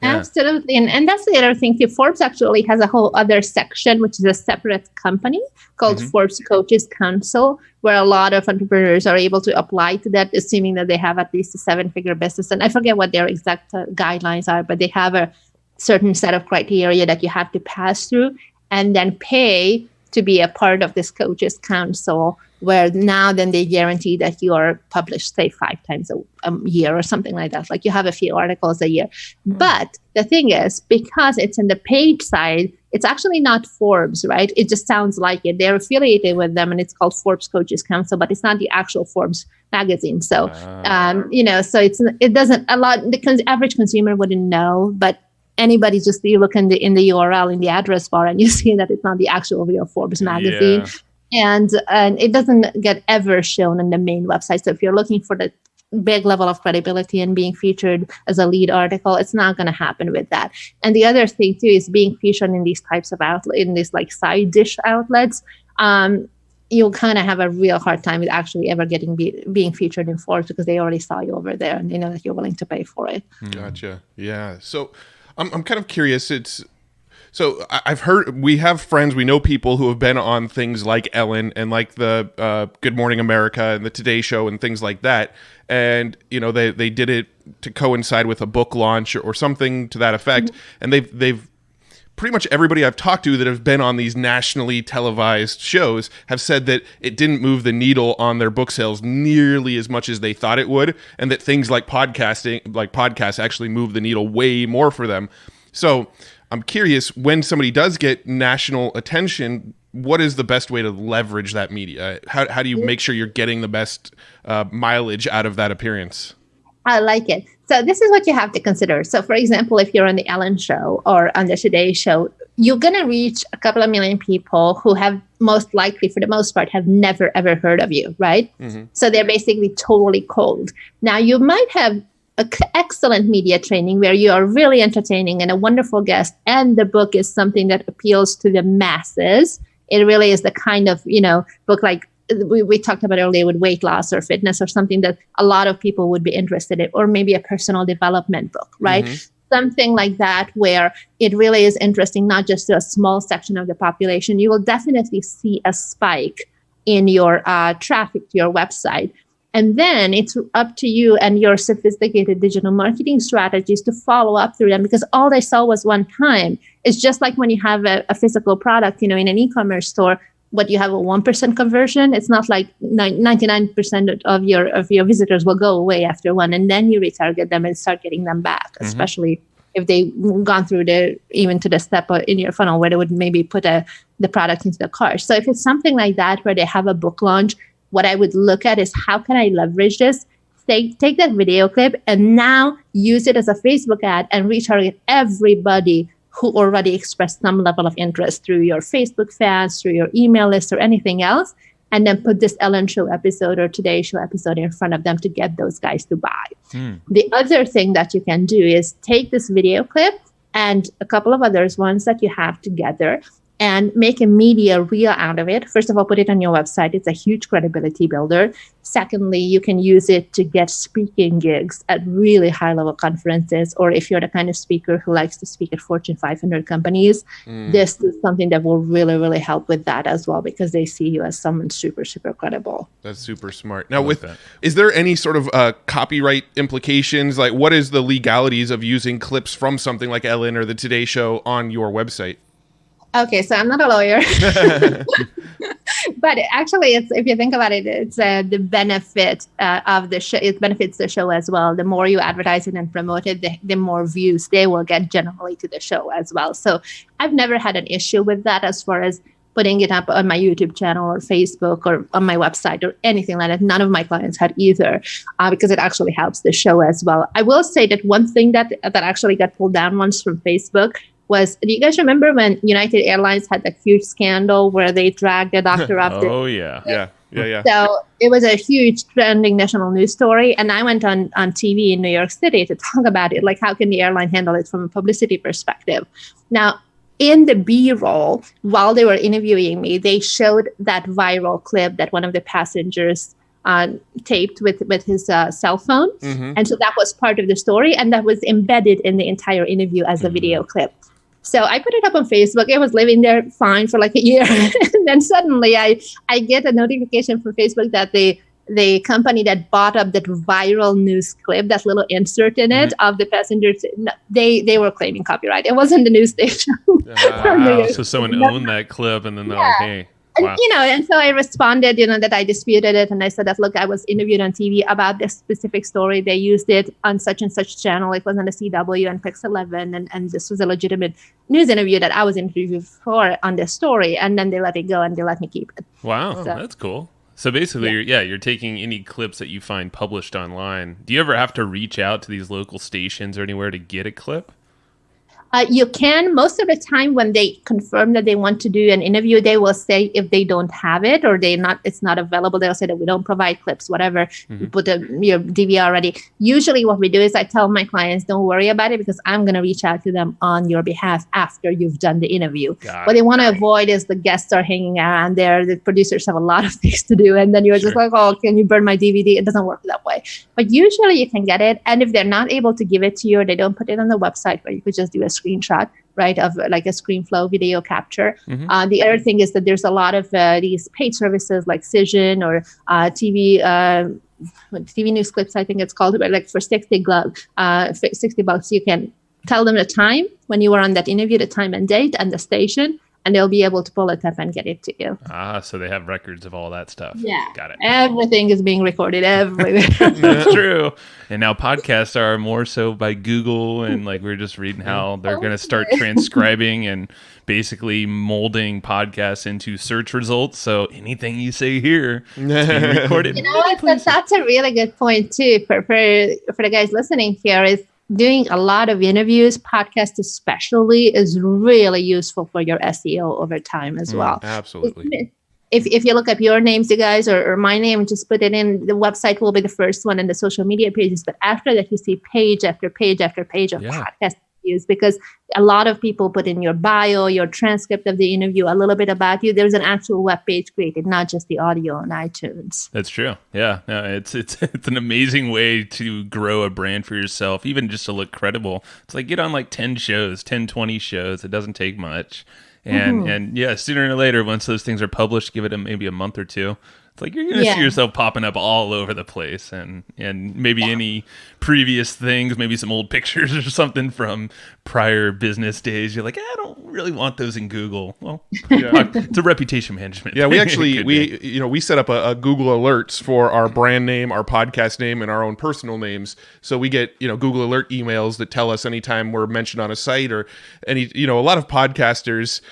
Yeah. Absolutely. And that's the other thing too. Forbes actually has a whole other section, which is a separate company called Forbes Coaches Council, where a lot of entrepreneurs are able to apply to that, assuming that they have at least a 7-figure business. And I forget what their exact guidelines are, but they have a certain set of criteria that you have to pass through and then pay to be a part of this Coaches Council, where now then they guarantee that you are published, say, 5 times a year or something like that. Like you have a few articles a year. But the thing is, because it's in the paid side, it's actually not Forbes, right? It just sounds like it. They're affiliated with them, and it's called Forbes Coaches Council, but it's not the actual Forbes magazine. So, so it doesn't, the average consumer wouldn't know, but anybody just, you look in the URL, in the address bar, and you see that it's not the actual real Forbes magazine. Yeah. And it doesn't get ever shown on the main website. So if you're looking for the big level of credibility and being featured as a lead article, it's not going to happen with that. And the other thing too is being featured in these types of outlets, in these like side dish outlets. You'll kind of have a real hard time with actually ever being featured in Forbes, because they already saw you over there and they know that you're willing to pay for it. Gotcha. Yeah. So I'm kind of curious. So I've heard, we have friends, we know people who have been on things like Ellen and like the Good Morning America and the Today Show and things like that. And, they did it to coincide with a book launch or something to that effect. And they've pretty much everybody I've talked to that have been on these nationally televised shows have said that it didn't move the needle on their book sales nearly as much as they thought it would. And that things like podcasts actually move the needle way more for them. So I'm curious, when somebody does get national attention, what is the best way to leverage that media? How do you make sure you're getting the best mileage out of that appearance? I like it. So this is what you have to consider. So for example, if you're on the Ellen Show or on the Today Show, you're going to reach a couple of million people who have most likely, for the most part, have never, ever heard of you, right? So they're basically totally cold. Now, you might have excellent media training where you are really entertaining and a wonderful guest, and the book is something that appeals to the masses. It really is the kind of, book like we talked about earlier with weight loss or fitness or something that a lot of people would be interested in, or maybe a personal development book, right? Something like that where it really is interesting, not just to a small section of the population. You will definitely see a spike in your traffic to your website. And then it's up to you and your sophisticated digital marketing strategies to follow up through them, because all they saw was one time. It's just like when you have a physical product, in an e-commerce store, but you have a 1% conversion. It's not like 99% of your visitors will go away after one, and then you retarget them and start getting them back, especially if they've gone through even to the step in your funnel where they would maybe put the product into the cart. So if it's something like that where they have a book launch, what I would look at is, how can I leverage this? Take that video clip and now use it as a Facebook ad and retarget everybody who already expressed some level of interest through your Facebook fans, through your email list or anything else, and then put this Ellen Show episode or Today Show episode in front of them to get those guys to buy. The other thing that you can do is take this video clip and a couple of others, ones that you have together, and make a media reel out of it. First of all, put it on your website. It's a huge credibility builder. Secondly, you can use it to get speaking gigs at really high-level conferences, or if you're the kind of speaker who likes to speak at Fortune 500 companies, this is something that will really, really help with that as well, because they see you as someone super, super credible. That's super smart. Now, is there any sort of copyright implications? Like, what is the legalities of using clips from something like Ellen or the Today Show on your website? Okay, so I'm not a lawyer, but actually, if you think about it, it's the benefit of the show. It benefits the show as well. The more you advertise it and promote it, the more views they will get generally to the show as well. So I've never had an issue with that as far as putting it up on my YouTube channel or Facebook or on my website or anything like that. None of my clients had either, because it actually helps the show as well. I will say that one thing that actually got pulled down once from Facebook was, do you guys remember when United Airlines had that huge scandal where they dragged the doctor up? Yeah. So it was a huge trending national news story. And I went on TV in New York City to talk about it. Like, how can the airline handle it from a publicity perspective? Now, in the B-roll, while they were interviewing me, they showed that viral clip that one of the passengers taped with his cell phone. And so that was part of the story. And that was embedded in the entire interview as a video clip. So I put it up on Facebook. It was living there fine for like a year. And then suddenly I get a notification from Facebook that the company that bought up that viral news clip, that little insert in it of the passengers, they were claiming copyright. It wasn't the news station. Wow. So someone owned that clip, and then they're like, hey. Wow. And so I responded, that I disputed it. And I said that, look, I was interviewed on TV about this specific story. They used it on such and such channel. It was on the CW and Pix 11. And this was a legitimate news interview that I was interviewed for on this story. And then they let it go and they let me keep it. Wow. So, that's cool. So basically, you're taking any clips that you find published online. Do you ever have to reach out to these local stations or anywhere to get a clip? You can. Most of the time when they confirm that they want to do an interview, they will say if they don't have it or it's not available, they'll say that we don't provide clips, whatever, put your DVR ready. Usually what we do is I tell my clients, don't worry about it, because I'm going to reach out to them on your behalf after you've done the interview. What they want to avoid is the guests are hanging around there. The producers have a lot of things to do. And then you're just like, oh, can you burn my DVD? It doesn't work that way. But usually you can get it. And if they're not able to give it to you, or they don't put it on the website, where you could just do a screenshot, right, of like a ScreenFlow video capture. The other thing is that there's a lot of these paid services like Cision or TV news clips, I think it's called, but like for $60, you can tell them the time when you were on that interview, the time and date and the station, and they'll be able to pull it up and get it to you. So they have records of all that stuff. Yeah. Got it. Everything is being recorded everywhere. That's true. And now podcasts are more so by Google, and like we were just reading how they're going to start transcribing and basically molding podcasts into search results. So anything you say here is being recorded. That's a really good point too for the guys listening here, is doing a lot of interviews, podcasts especially, is really useful for your SEO over time as well. Absolutely. If you look up your names, you guys, or my name, just put it in, the website will be the first one in the social media pages. But after that, you see page after page after page of podcast interviews, because a lot of people put in your bio, your transcript of the interview, a little bit about you. There's an actual web page created, not just the audio on iTunes. That's true. Yeah, no, it's an amazing way to grow a brand for yourself, even just to look credible. It's like get on like 10 shows, 10, 20 shows. It doesn't take much. And sooner or later, once those things are published, give it maybe a month or two. It's like you're going to see yourself popping up all over the place, and maybe any previous things, maybe some old pictures or something from prior business days. You're like, I don't really want those in Google. Well, it's a reputation management. Yeah, we actually we set up a Google Alerts for our brand name, our podcast name, and our own personal names. So we get Google Alert emails that tell us anytime we're mentioned on a site or any a lot of podcasters.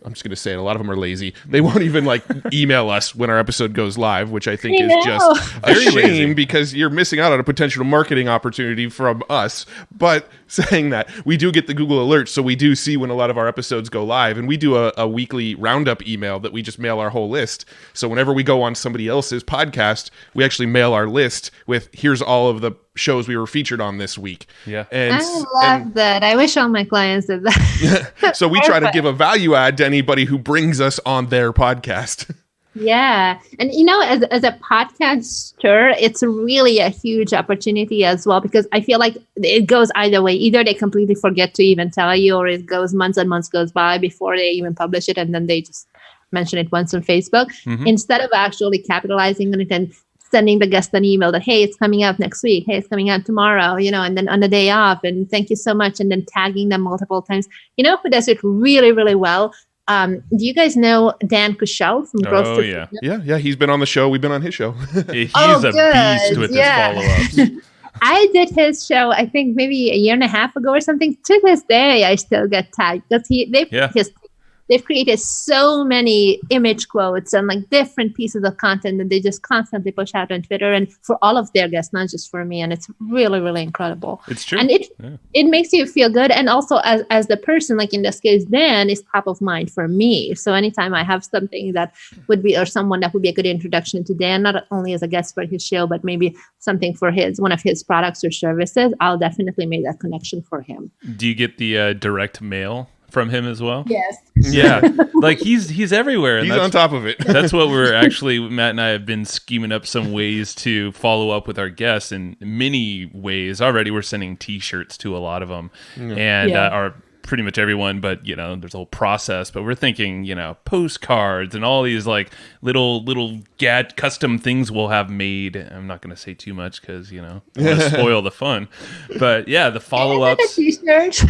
I'm just going to say it. A lot of them are lazy. They won't even email us when our episode goes live, which I think is just a shame, because you're missing out on a potential marketing opportunity from us. But saying that, we do get the Google alerts, so we do see when a lot of our episodes go live, and we do a weekly roundup email that we just mail our whole list. So whenever we go on somebody else's podcast, we actually mail our list with here's all of the shows we were featured on this week. Yeah. And I love that. I wish all my clients did that. so we try to give a value add to anybody who brings us on their podcast. Yeah. And, as a podcaster, it's really a huge opportunity as well, because I feel like it goes either way. Either they completely forget to even tell you, or it goes months and months goes by before they even publish it. And then they just mention it once on Facebook instead of actually capitalizing on it and sending the guest an email that, hey, it's coming out next week. Hey, it's coming out tomorrow, and then on the day off, and thank you so much. And then tagging them multiple times. You know who does it really, really well? Do you guys know Dan Kushel from Growth? Oh, yeah. Yeah. He's been on the show. We've been on his show. He's a beast with his follow-ups. I did his show, I think maybe a year and a half ago or something. To this day, I still get tagged because they've created so many image quotes and like different pieces of content that they just constantly push out on Twitter and for all of their guests, not just for me. And it's really, really incredible. It's true. And it makes you feel good. And also as the person, like in this case, Dan is top of mind for me. So anytime I have something that would be, or someone that would be a good introduction to Dan, not only as a guest for his show, but maybe something for one of his products or services, I'll definitely make that connection for him. Do you get the direct mail from him as well? Yes. Yeah. Like he's everywhere. And He's on top of it. That's what Matt and I have been scheming up some ways to follow up with our guests in many ways. Already we're sending t-shirts to a lot of them and are pretty much everyone, but there's a whole process, but we're thinking, postcards and all these like little custom things we'll have made. I'm not going to say too much because, I want to spoil the fun, but yeah, the follow-ups. T-shirt.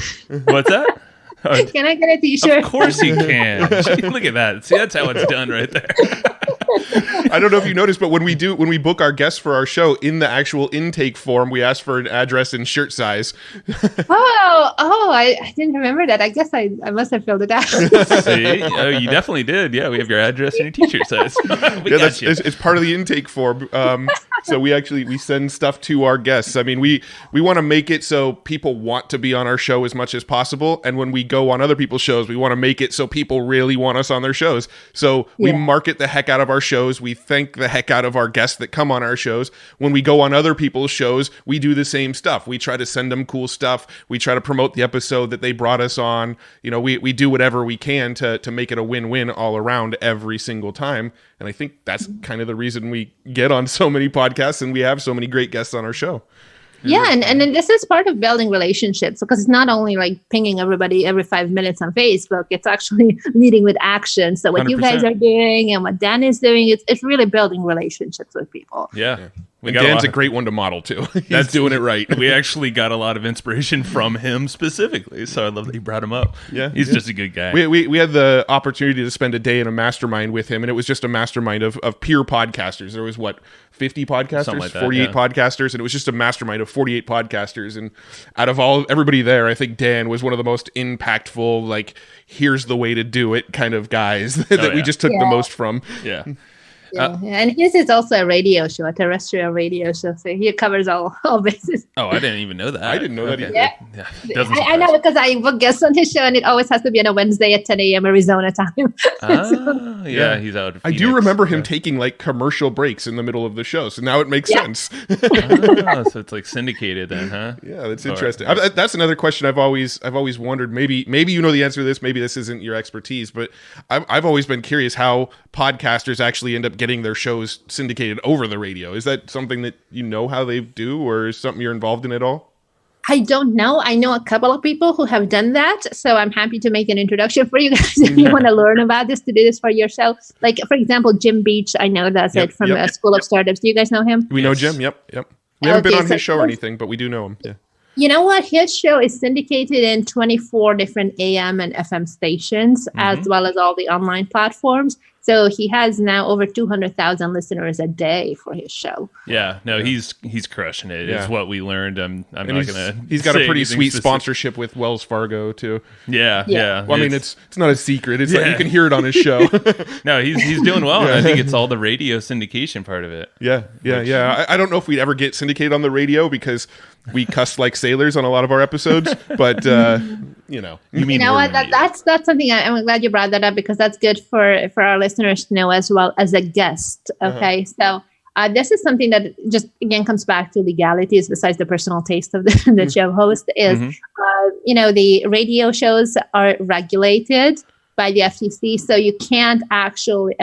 What's that? Oh, can I get a t-shirt? Of course you can. Look at that. See, that's how it's done right there. I don't know if you noticed, but when we book our guests for our show, in the actual intake form, we ask for an address and shirt size. I didn't remember that. I guess I must have filled it out. See? Oh, you definitely did. Yeah, we have your address and your t-shirt size. It's part of the intake form. So we send stuff to our guests. I mean, we want to make it so people want to be on our show as much as possible. And when we go on other people's shows, we want to make it so people really want us on their shows. So we market the heck out of our shows. We thank the heck out of our guests that come on our shows. When we go on other people's shows, we do the same stuff. We try to send them cool stuff. We try to promote the episode that they brought us on. We do whatever we can to make it a win-win all around every single time. And I think that's kind of the reason we get on so many podcasts and we have so many great guests on our show. Yeah, and then this is part of building relationships, because it's not only like pinging everybody every 5 minutes on Facebook, it's actually leading with action. So what 100%. You guys are doing and what Dan is doing, it's really building relationships with people. Yeah. Dan's a great one to model too. He's doing it right. We actually got a lot of inspiration from him specifically, so I love that you brought him up. Yeah, he's just a good guy. We had the opportunity to spend a day in a mastermind with him, and it was just a mastermind of peer podcasters. There was 50 podcasters, like that, 48 podcasters, and it was just a mastermind of 48 podcasters. And out of everybody there, I think Dan was one of the most impactful, like, here's the way to do it kind of guys that we just took the most from. Yeah. And his is also a radio show, a terrestrial radio show. So he covers all bases. Oh, I didn't even know that. I didn't know that either. Yeah. I know, because I book guests on his show, and it always has to be on a Wednesday at 10 a.m. Arizona time. He's out of Phoenix. I do remember him taking like commercial breaks in the middle of the show, so now it makes sense. So it's like syndicated then, huh? Yeah, that's interesting. That's another question I've always wondered. Maybe you know the answer to this. Maybe this isn't your expertise, but I've always been curious how podcasters actually end up getting their shows syndicated over the radio. Is that something that you know how they do, or is something you're involved in at all? I don't know. I know a couple of people who have done that, so I'm happy to make an introduction for you guys if you want to learn about this, to do this for your show. Like, for example, Jim Beach, I know does it from School of Startups. Do you guys know him? We know Jim. Yep. We haven't been on his show or anything, but we do know him. Yeah. You know what? His show is syndicated in 24 different AM and FM stations, as well as all the online platforms. So he has now over 200,000 listeners a day for his show. Yeah, no, he's crushing it. Is what we learned. I'm not gonna. He's got a pretty sweet sponsorship with Wells Fargo too. Yeah. Well, I mean, it's not a secret. It's like you can hear it on his show. No, he's doing well. I think it's all the radio syndication part of it. Yeah. I don't know if we'd ever get syndicated on the radio because we cuss like sailors on a lot of our episodes, but you know what? That's something I'm glad you brought that up, because that's good for our listeners to know as well as a guest. Okay, so this is something that just, again, comes back to legalities besides the personal taste of the show host is, the radio shows are regulated by the FCC. So you can't actually,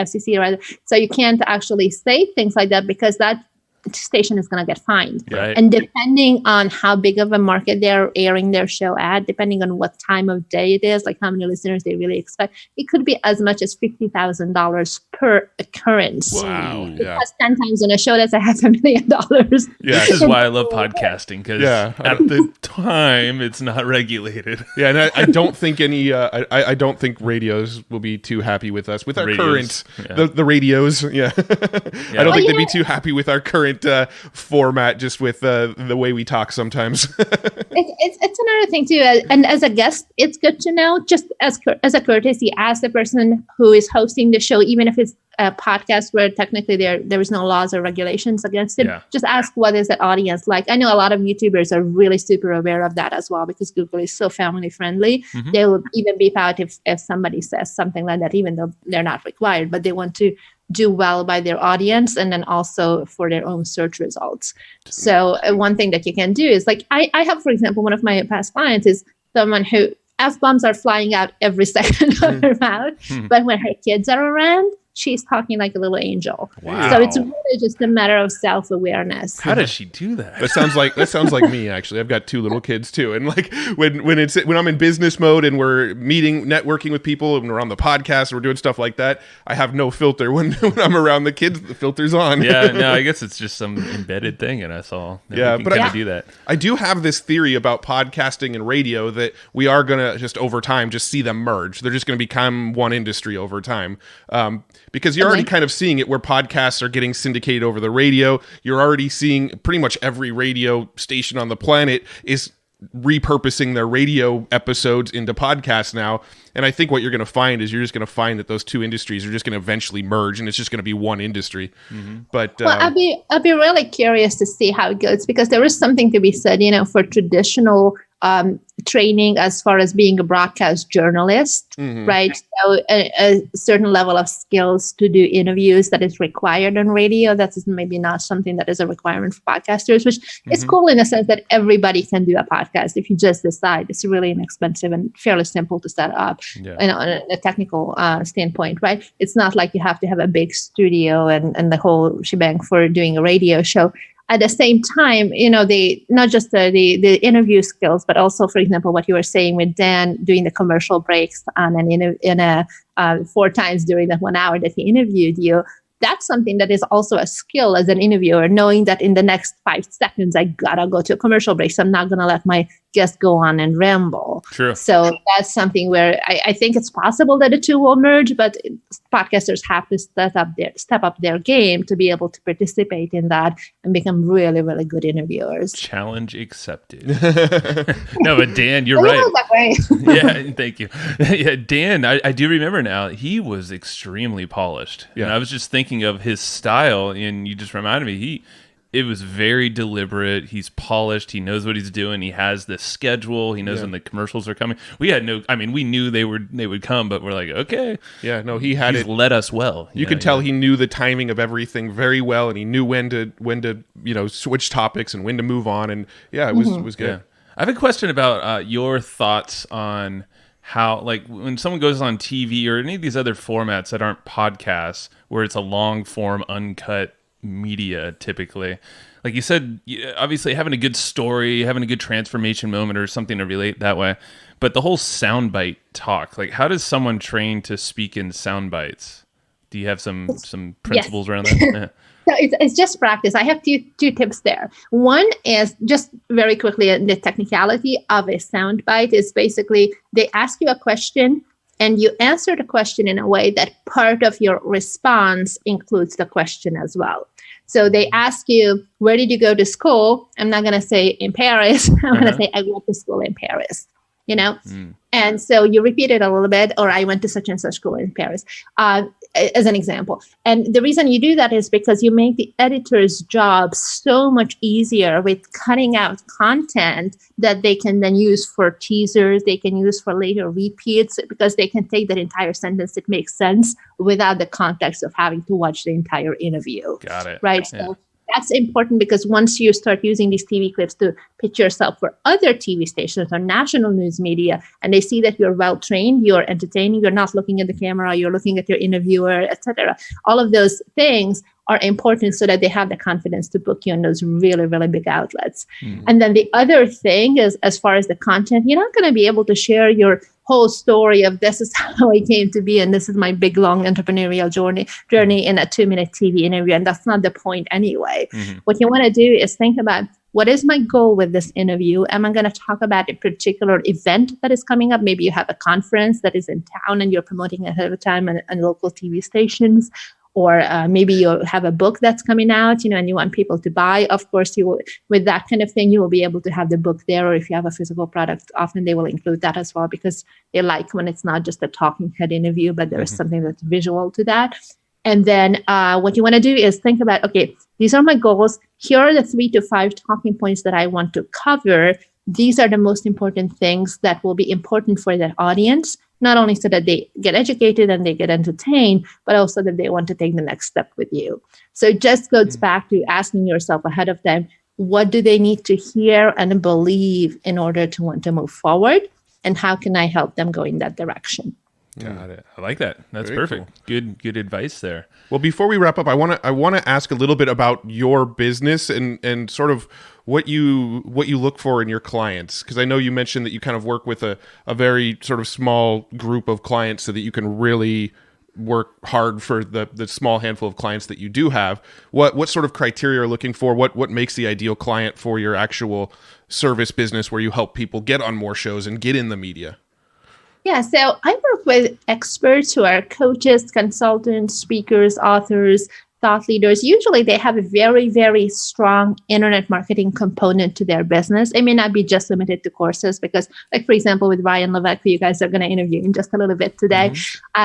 so you can't actually say things like that because that station is going to get fined. Right. And depending on how big of a market they're airing their show at, depending on what time of day it is, like how many listeners they really expect, it could be as much as $50,000 per occurrence. Wow. It has 10 times on a show that's $500,000. Yeah. This is why I love podcasting, because at the time it's not regulated. Yeah, and I don't think I don't think radios will be too happy with us with our current the radios. Yeah, I don't think they'd be too happy with our current format, just with the way we talk sometimes. It's another thing too, and as a guest, it's good to know, just as a courtesy, ask the person who is hosting the show, even if it's a podcast where technically there is no laws or regulations against it. Yeah. Just ask, what is the audience like? I know a lot of YouTubers are really super aware of that as well, because Google is so family friendly. Mm-hmm. They will even beep out if somebody says something like that, even though they're not required, but they want to do well by their audience and then also for their own search results. So one thing that you can do is, like, I have, for example, one of my past clients is someone who F-bombs are flying out every second of her mouth, but when her kids are around, she's talking like a little angel. Wow. So it's really just a matter of self-awareness. How does she do that? That sounds like me, actually. I've got 2 little kids too. And like when I'm in business mode and we're networking with people and we're on the podcast and we're doing stuff like that, I have no filter. When I'm around the kids, the filter's on. Yeah, no, I guess it's just some embedded thing in us all. But I do that. I do have this theory about podcasting and radio that we are going to just over time just see them merge. They're just going to become one industry over time. Because you're already kind of seeing it where podcasts are getting syndicated over the radio. You're already seeing pretty much every radio station on the planet is repurposing their radio episodes into podcasts now. And I think what you're going to find is you're just going to find that those 2 industries are just going to eventually merge, and it's just going to be one industry. Mm-hmm. But I'll be really curious to see how it goes, because there is something to be said, for traditional training as far as being a broadcast journalist, right? So a certain level of skills to do interviews that is required on radio. That is maybe not something that is a requirement for podcasters, which is cool in the sense that everybody can do a podcast if you just decide. It's really inexpensive and fairly simple to set up, on a technical standpoint, right? It's not like you have to have a big studio and the whole shebang for doing a radio show. At the same time, they not just the interview skills, but also, for example, what you were saying with Dan doing the commercial breaks on an 4 times during that 1 hour that he interviewed you. That's something that is also a skill as an interviewer, knowing that in the next 5 seconds, I gotta go to a commercial break. So I'm not going to let my guest go on and ramble. True. So that's something where I think it's possible that the 2 will merge, but podcasters have to step up their game to be able to participate in that and become really, really good interviewers. Challenge accepted. No, but Dan, you're right. Yeah, thank you. Yeah, Dan, I do remember now, he was extremely polished. Yeah. And I was just thinking of his style, and you just reminded me, it was very deliberate. He's polished. He knows what he's doing. He has this schedule. He knows when the commercials are coming. We knew they would come, but we're like, okay. Yeah, no, he's led us well. You could tell he knew the timing of everything very well, and he knew when to switch topics and when to move on. And it was good. Yeah. I have a question about your thoughts on how, like, when someone goes on TV or any of these other formats that aren't podcasts, where it's a long form, uncut media, typically, like you said, obviously having a good story, having a good transformation moment or something to relate that way, but the whole soundbite talk, like, how does someone train to speak in sound bites? Do you have some principles around that? Yeah. So it's just practice. I have two tips there. One is just very quickly, the technicality of a soundbite is basically they ask you a question and you answer the question in a way that part of your response includes the question as well. So they ask you, where did you go to school? I'm not going to say in Paris. I'm going to say I went to school in Paris. And so you repeat it a little bit, or I went to such and such school in Paris, as an example. And the reason you do that is because you make the editor's job so much easier with cutting out content that they can then use for teasers, they can use for later repeats, because they can take that entire sentence, it makes sense without the context of having to watch the entire interview. Got it. Right. Yeah. So that's important, because once you start using these TV clips to pitch yourself for other TV stations or national news media, and they see that you're well trained, you're entertaining, you're not looking at the camera, you're looking at your interviewer, etc. All of those things are important so that they have the confidence to book you in those really, really big outlets. And then the other thing is, as far as the content, you're not going to be able to share your whole story of this is how I came to be and this is my big, long entrepreneurial journey in a 2-minute TV interview. And that's not the point anyway. What you want to do is think about, what is my goal with this interview? Am I going to talk about a particular event that is coming up? Maybe you have a conference that is in town and you're promoting it ahead of time on local TV stations. Or maybe you have a book that's coming out, and you want people to buy. Of course, with that kind of thing, you will be able to have the book there. Or if you have a physical product, often they will include that as well, because they like when it's not just a talking head interview, but there is something that's visual to that. And then what you want to do is think about, okay, these are my goals. Here are the 3 to 5 talking points that I want to cover. These are the most important things that will be important for that audience, not only so that they get educated and they get entertained, but also that they want to take the next step with you. So it just goes back to asking yourself ahead of time, what do they need to hear and believe in order to want to move forward? And how can I help them go in that direction? Got it. I like that. That's Very perfect. cool. Good advice there. Well, before we wrap up, I want to ask a little bit about your business and sort of what you look for in your clients, because I know you mentioned that you kind of work with a very sort of small group of clients so that you can really work hard for the small handful of clients that you do have. What sort of criteria are you looking for? What makes the ideal client for your actual service business where you help people get on more shows and get in the media? Yeah, so I work with experts who are coaches, consultants, speakers, authors, thought leaders. Usually they have a very, very strong internet marketing component to their business. It may not be just limited to courses, because, like, for example, with Ryan Levesque, who you guys are going to interview in just a little bit today,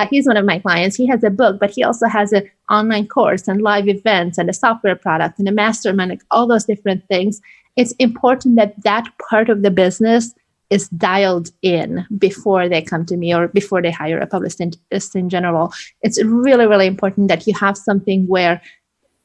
he's one of my clients. He has a book, but he also has an online course and live events and a software product and a mastermind, like all those different things. It's important that that part of the business is dialed in before they come to me or before they hire a publicist in general. It's really, really important that you have something where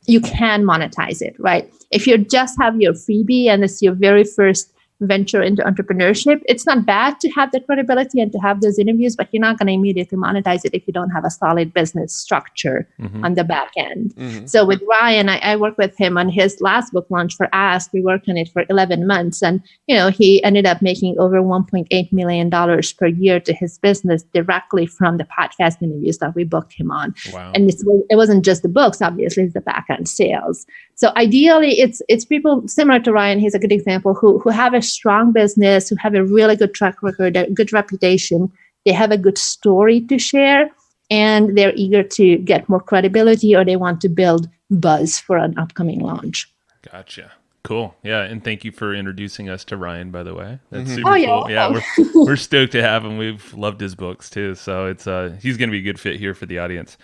you can monetize it, right? If you just have your freebie and it's your very first venture into entrepreneurship, it's not bad to have the credibility and to have those interviews, but you're not going to immediately monetize it if you don't have a solid business structure on the back end. So with Ryan, I worked with him on his last book launch for Ask. We worked on it for 11 months. And, he ended up making over $1.8 million per year to his business directly from the podcast interviews that we booked him on. Wow. And it wasn't just the books, obviously, it's the back end sales. So ideally, it's people similar to Ryan. He's a good example who have a strong business, who have a really good track record, a good reputation. They have a good story to share, and they're eager to get more credibility, or they want to build buzz for an upcoming launch. Gotcha. Cool. Yeah, and thank you for introducing us to Ryan, by the way. That's super cool. Yeah, we're stoked to have him. We've loved his books too, so it's he's going to be a good fit here for the audience.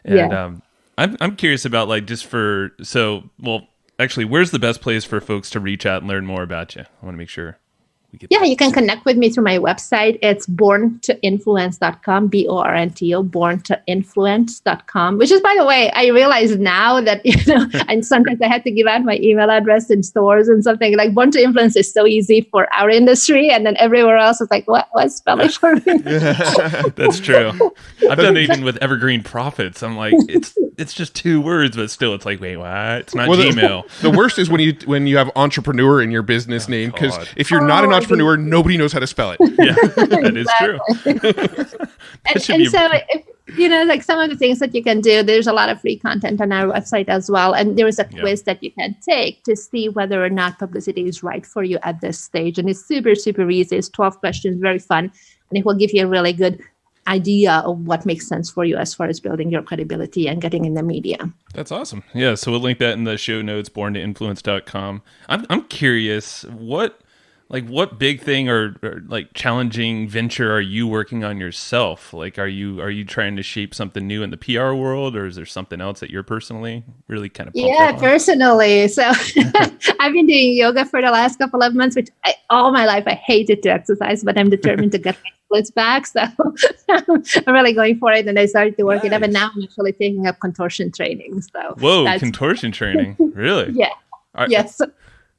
And I'm curious about, like, actually, where's the best place for folks to reach out and learn more about you? I want to make sure we get you can connect with me through my website. It's borntoinfluence.com, BORNTO, borntoinfluence.com, which is, by the way, I realize now that, and sometimes I had to give out my email address in stores and something. Like, Born to Influence is so easy for our industry, and then everywhere else is like, what spell it for me? That's true. I've done it even with Evergreen Profits. I'm like, it's just 2 words, but still, it's like, wait, what? It's not Gmail. The worst is when you have entrepreneur in your business name, because if you're not an entrepreneur, nobody knows how to spell it. Yeah, that is true. and so, like, some of the things that you can do, there's a lot of free content on our website as well. And there is a quiz that you can take to see whether or not publicity is right for you at this stage. And it's super, super easy. It's 12 questions, very fun. And it will give you a really good idea of what makes sense for you as far as building your credibility and getting in the media. That's awesome. Yeah, so we'll link that in the show notes, borntoinfluence.com. I'm curious, what Like, what big thing or like challenging venture are you working on yourself? Like, are you trying to shape something new in the PR world, or is there something else that you're personally really kind of pumped up on? Personally. So I've been doing yoga for the last couple of months, which all my life I hated to exercise, but I'm determined to get my splits back. So I'm really going for it, and I started to work it up, and now I'm actually taking up contortion training. So contortion training, really? Yeah. Yes.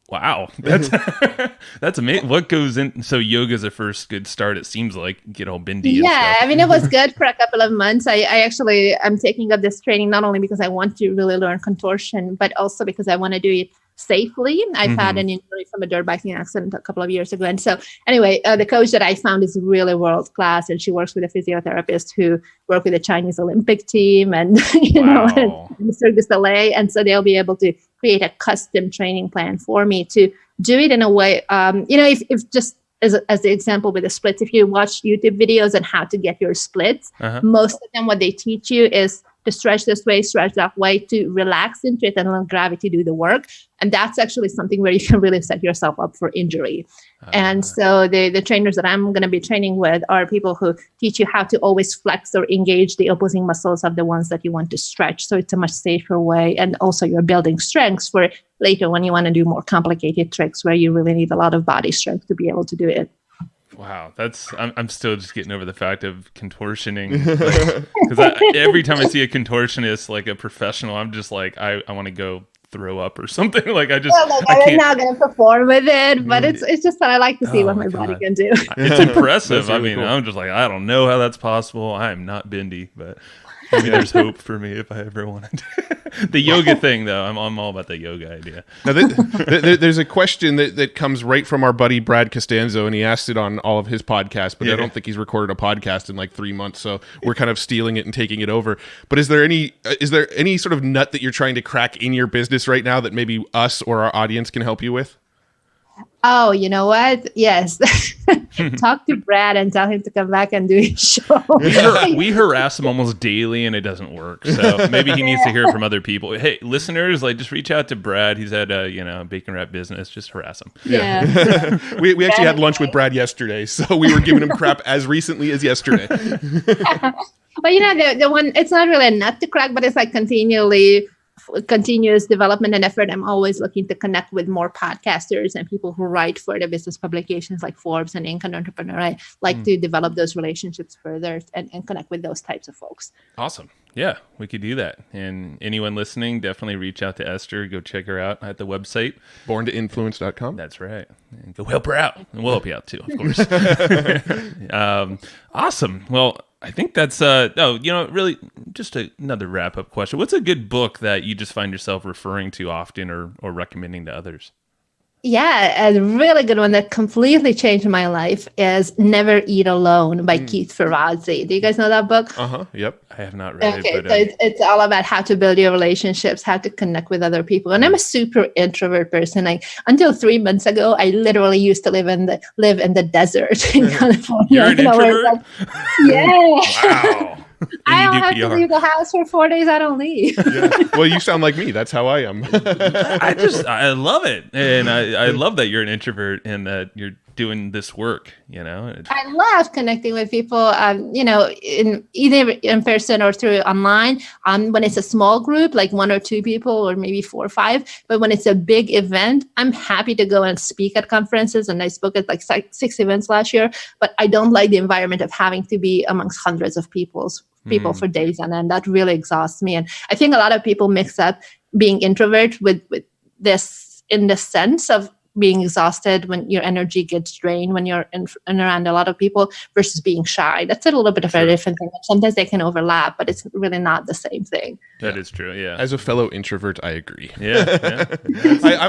Wow, that's amazing. What goes in? So yoga's a first good start. It seems like get all bendy. Yeah, I mean, it was good for a couple of months. I'm taking up this training not only because I want to really learn contortion, but also because I want to do it safely. I've had an injury from a dirt biking accident a couple of years ago, and so anyway, the coach that I found is really world class, and she works with a physiotherapist who work with the Chinese Olympic team, and and Cirque du Soleil, and so they'll be able to create a custom training plan for me to do it in a way. If just as the example with the splits, if you watch YouTube videos on how to get your splits, most of them what they teach you is to stretch this way, stretch that way, to relax into it and let gravity do the work. And that's actually something where you can really set yourself up for injury. And so the trainers that I'm going to be training with are people who teach you how to always flex or engage the opposing muscles of the ones that you want to stretch. So it's a much safer way. And also you're building strengths for later when you want to do more complicated tricks where you really need a lot of body strength to be able to do it. Wow, I'm still just getting over the fact of contortioning. Because every time I see a contortionist, like a professional, I'm just like, I want to go throw up or something. Like I'm not going to perform with it, but it's just that I like to see what my body can do. It's impressive. Really cool. I'm just like, I don't know how that's possible. I am not bendy, but maybe there's hope for me if I ever wanted to. The yoga thing, though, I'm all about the yoga idea. Now, there's a question that comes right from our buddy Brad Costanzo, and he asked it on all of his podcasts, but I don't think he's recorded a podcast in like 3 months, so we're kind of stealing it and taking it over. But is there any sort of nut that you're trying to crack in your business right now that maybe us or our audience can help you with? Oh, you know what? Yes. Talk to Brad and tell him to come back and do his show. We harass him almost daily and it doesn't work. So maybe he needs to hear from other people. Hey, listeners, like just reach out to Brad. He's at a bacon wrap business. Just harass him. Yeah. we actually had lunch with Brad yesterday, so we were giving him crap as recently as yesterday. But the one, it's not really a nut to crack, but it's like continuous development and effort. I'm always looking to connect with more podcasters and people who write for the business publications like Forbes and Inc. and Entrepreneur. I like to develop those relationships further and connect with those types of folks. Awesome. Yeah, we could do that. And anyone listening, definitely reach out to Esther. Go check her out at the website. borntoinfluence.com. That's right. And go help her out. And we'll help you out too, of course. Awesome. Well, I think that's, really just another wrap-up question. What's a good book that you just find yourself referring to often or recommending to others? Yeah, a really good one that completely changed my life is Never Eat Alone by Keith Ferrazzi. Do you guys know that book? Yep. I have not read it. But, so it's all about how to build your relationships, how to connect with other people. And I'm a super introvert person. Like until 3 months ago, I literally used to live in the desert in California. You're an introvert? Yeah. Wow. I don't have to leave the house for 4 days. I don't leave. Yeah. Well, you sound like me. That's how I am. I love it. And I love that you're an introvert and that you're doing this work, I love connecting with people, in either in person or through online. When it's a small group, like 1 or 2 people or maybe 4 or 5, but when it's a big event, I'm happy to go and speak at conferences. And I spoke at like 6 events last year, but I don't like the environment of having to be amongst hundreds of people for days on end. That really exhausts me. And I think a lot of people mix up being introvert with this in the sense of being exhausted when your energy gets drained when you're in and around a lot of people versus being shy. That's a little bit of a different thing. Sometimes they can overlap, but it's really not the same thing. That is true. Yeah. As a fellow introvert, I agree. Yeah.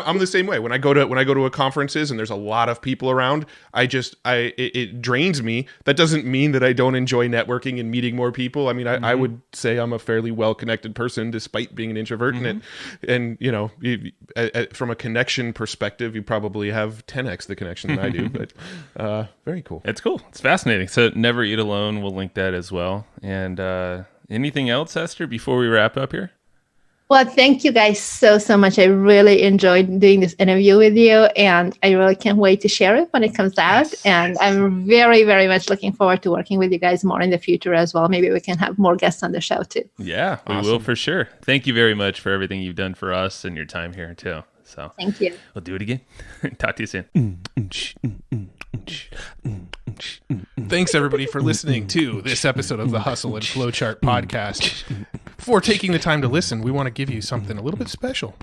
I'm the same way. When I go to a conferences and there's a lot of people around, it drains me. That doesn't mean that I don't enjoy networking and meeting more people. I mean, I would say I'm a fairly well-connected person despite being an introvert. And from a connection perspective, you probably have 10x the connection that I do, but very cool. It's cool. It's fascinating. So Never Eat Alone, we'll link that as well. And anything else, Esther, before we wrap up here? Well, thank you guys so much. I really enjoyed doing this interview with you, and I really can't wait to share it when it comes out. Yes. And I'm very, very much looking forward to working with you guys more in the future as well. Maybe we can have more guests on the show too. Yeah, we will for sure. Thank you very much for everything you've done for us and your time here too. So thank you. We'll do it again. Talk to you soon. Thanks, everybody, for listening to this episode of the Hustle and Flowchart podcast. Before taking the time to listen, we want to give you something a little bit special.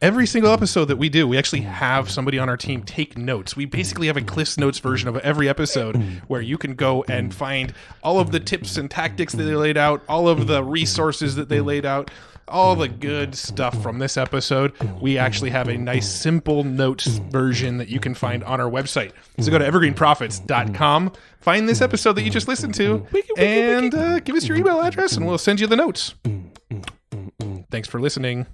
Every single episode that we do, we actually have somebody on our team take notes. We basically have a Cliff's Notes version of every episode where you can go and find all of the tips and tactics that they laid out, all of the resources that they laid out, all the good stuff from this episode. We actually have a nice simple notes version that you can find on our website. So go to evergreenprofits.com, find this episode that you just listened to, and give us your email address and we'll send you the notes. Thanks for listening.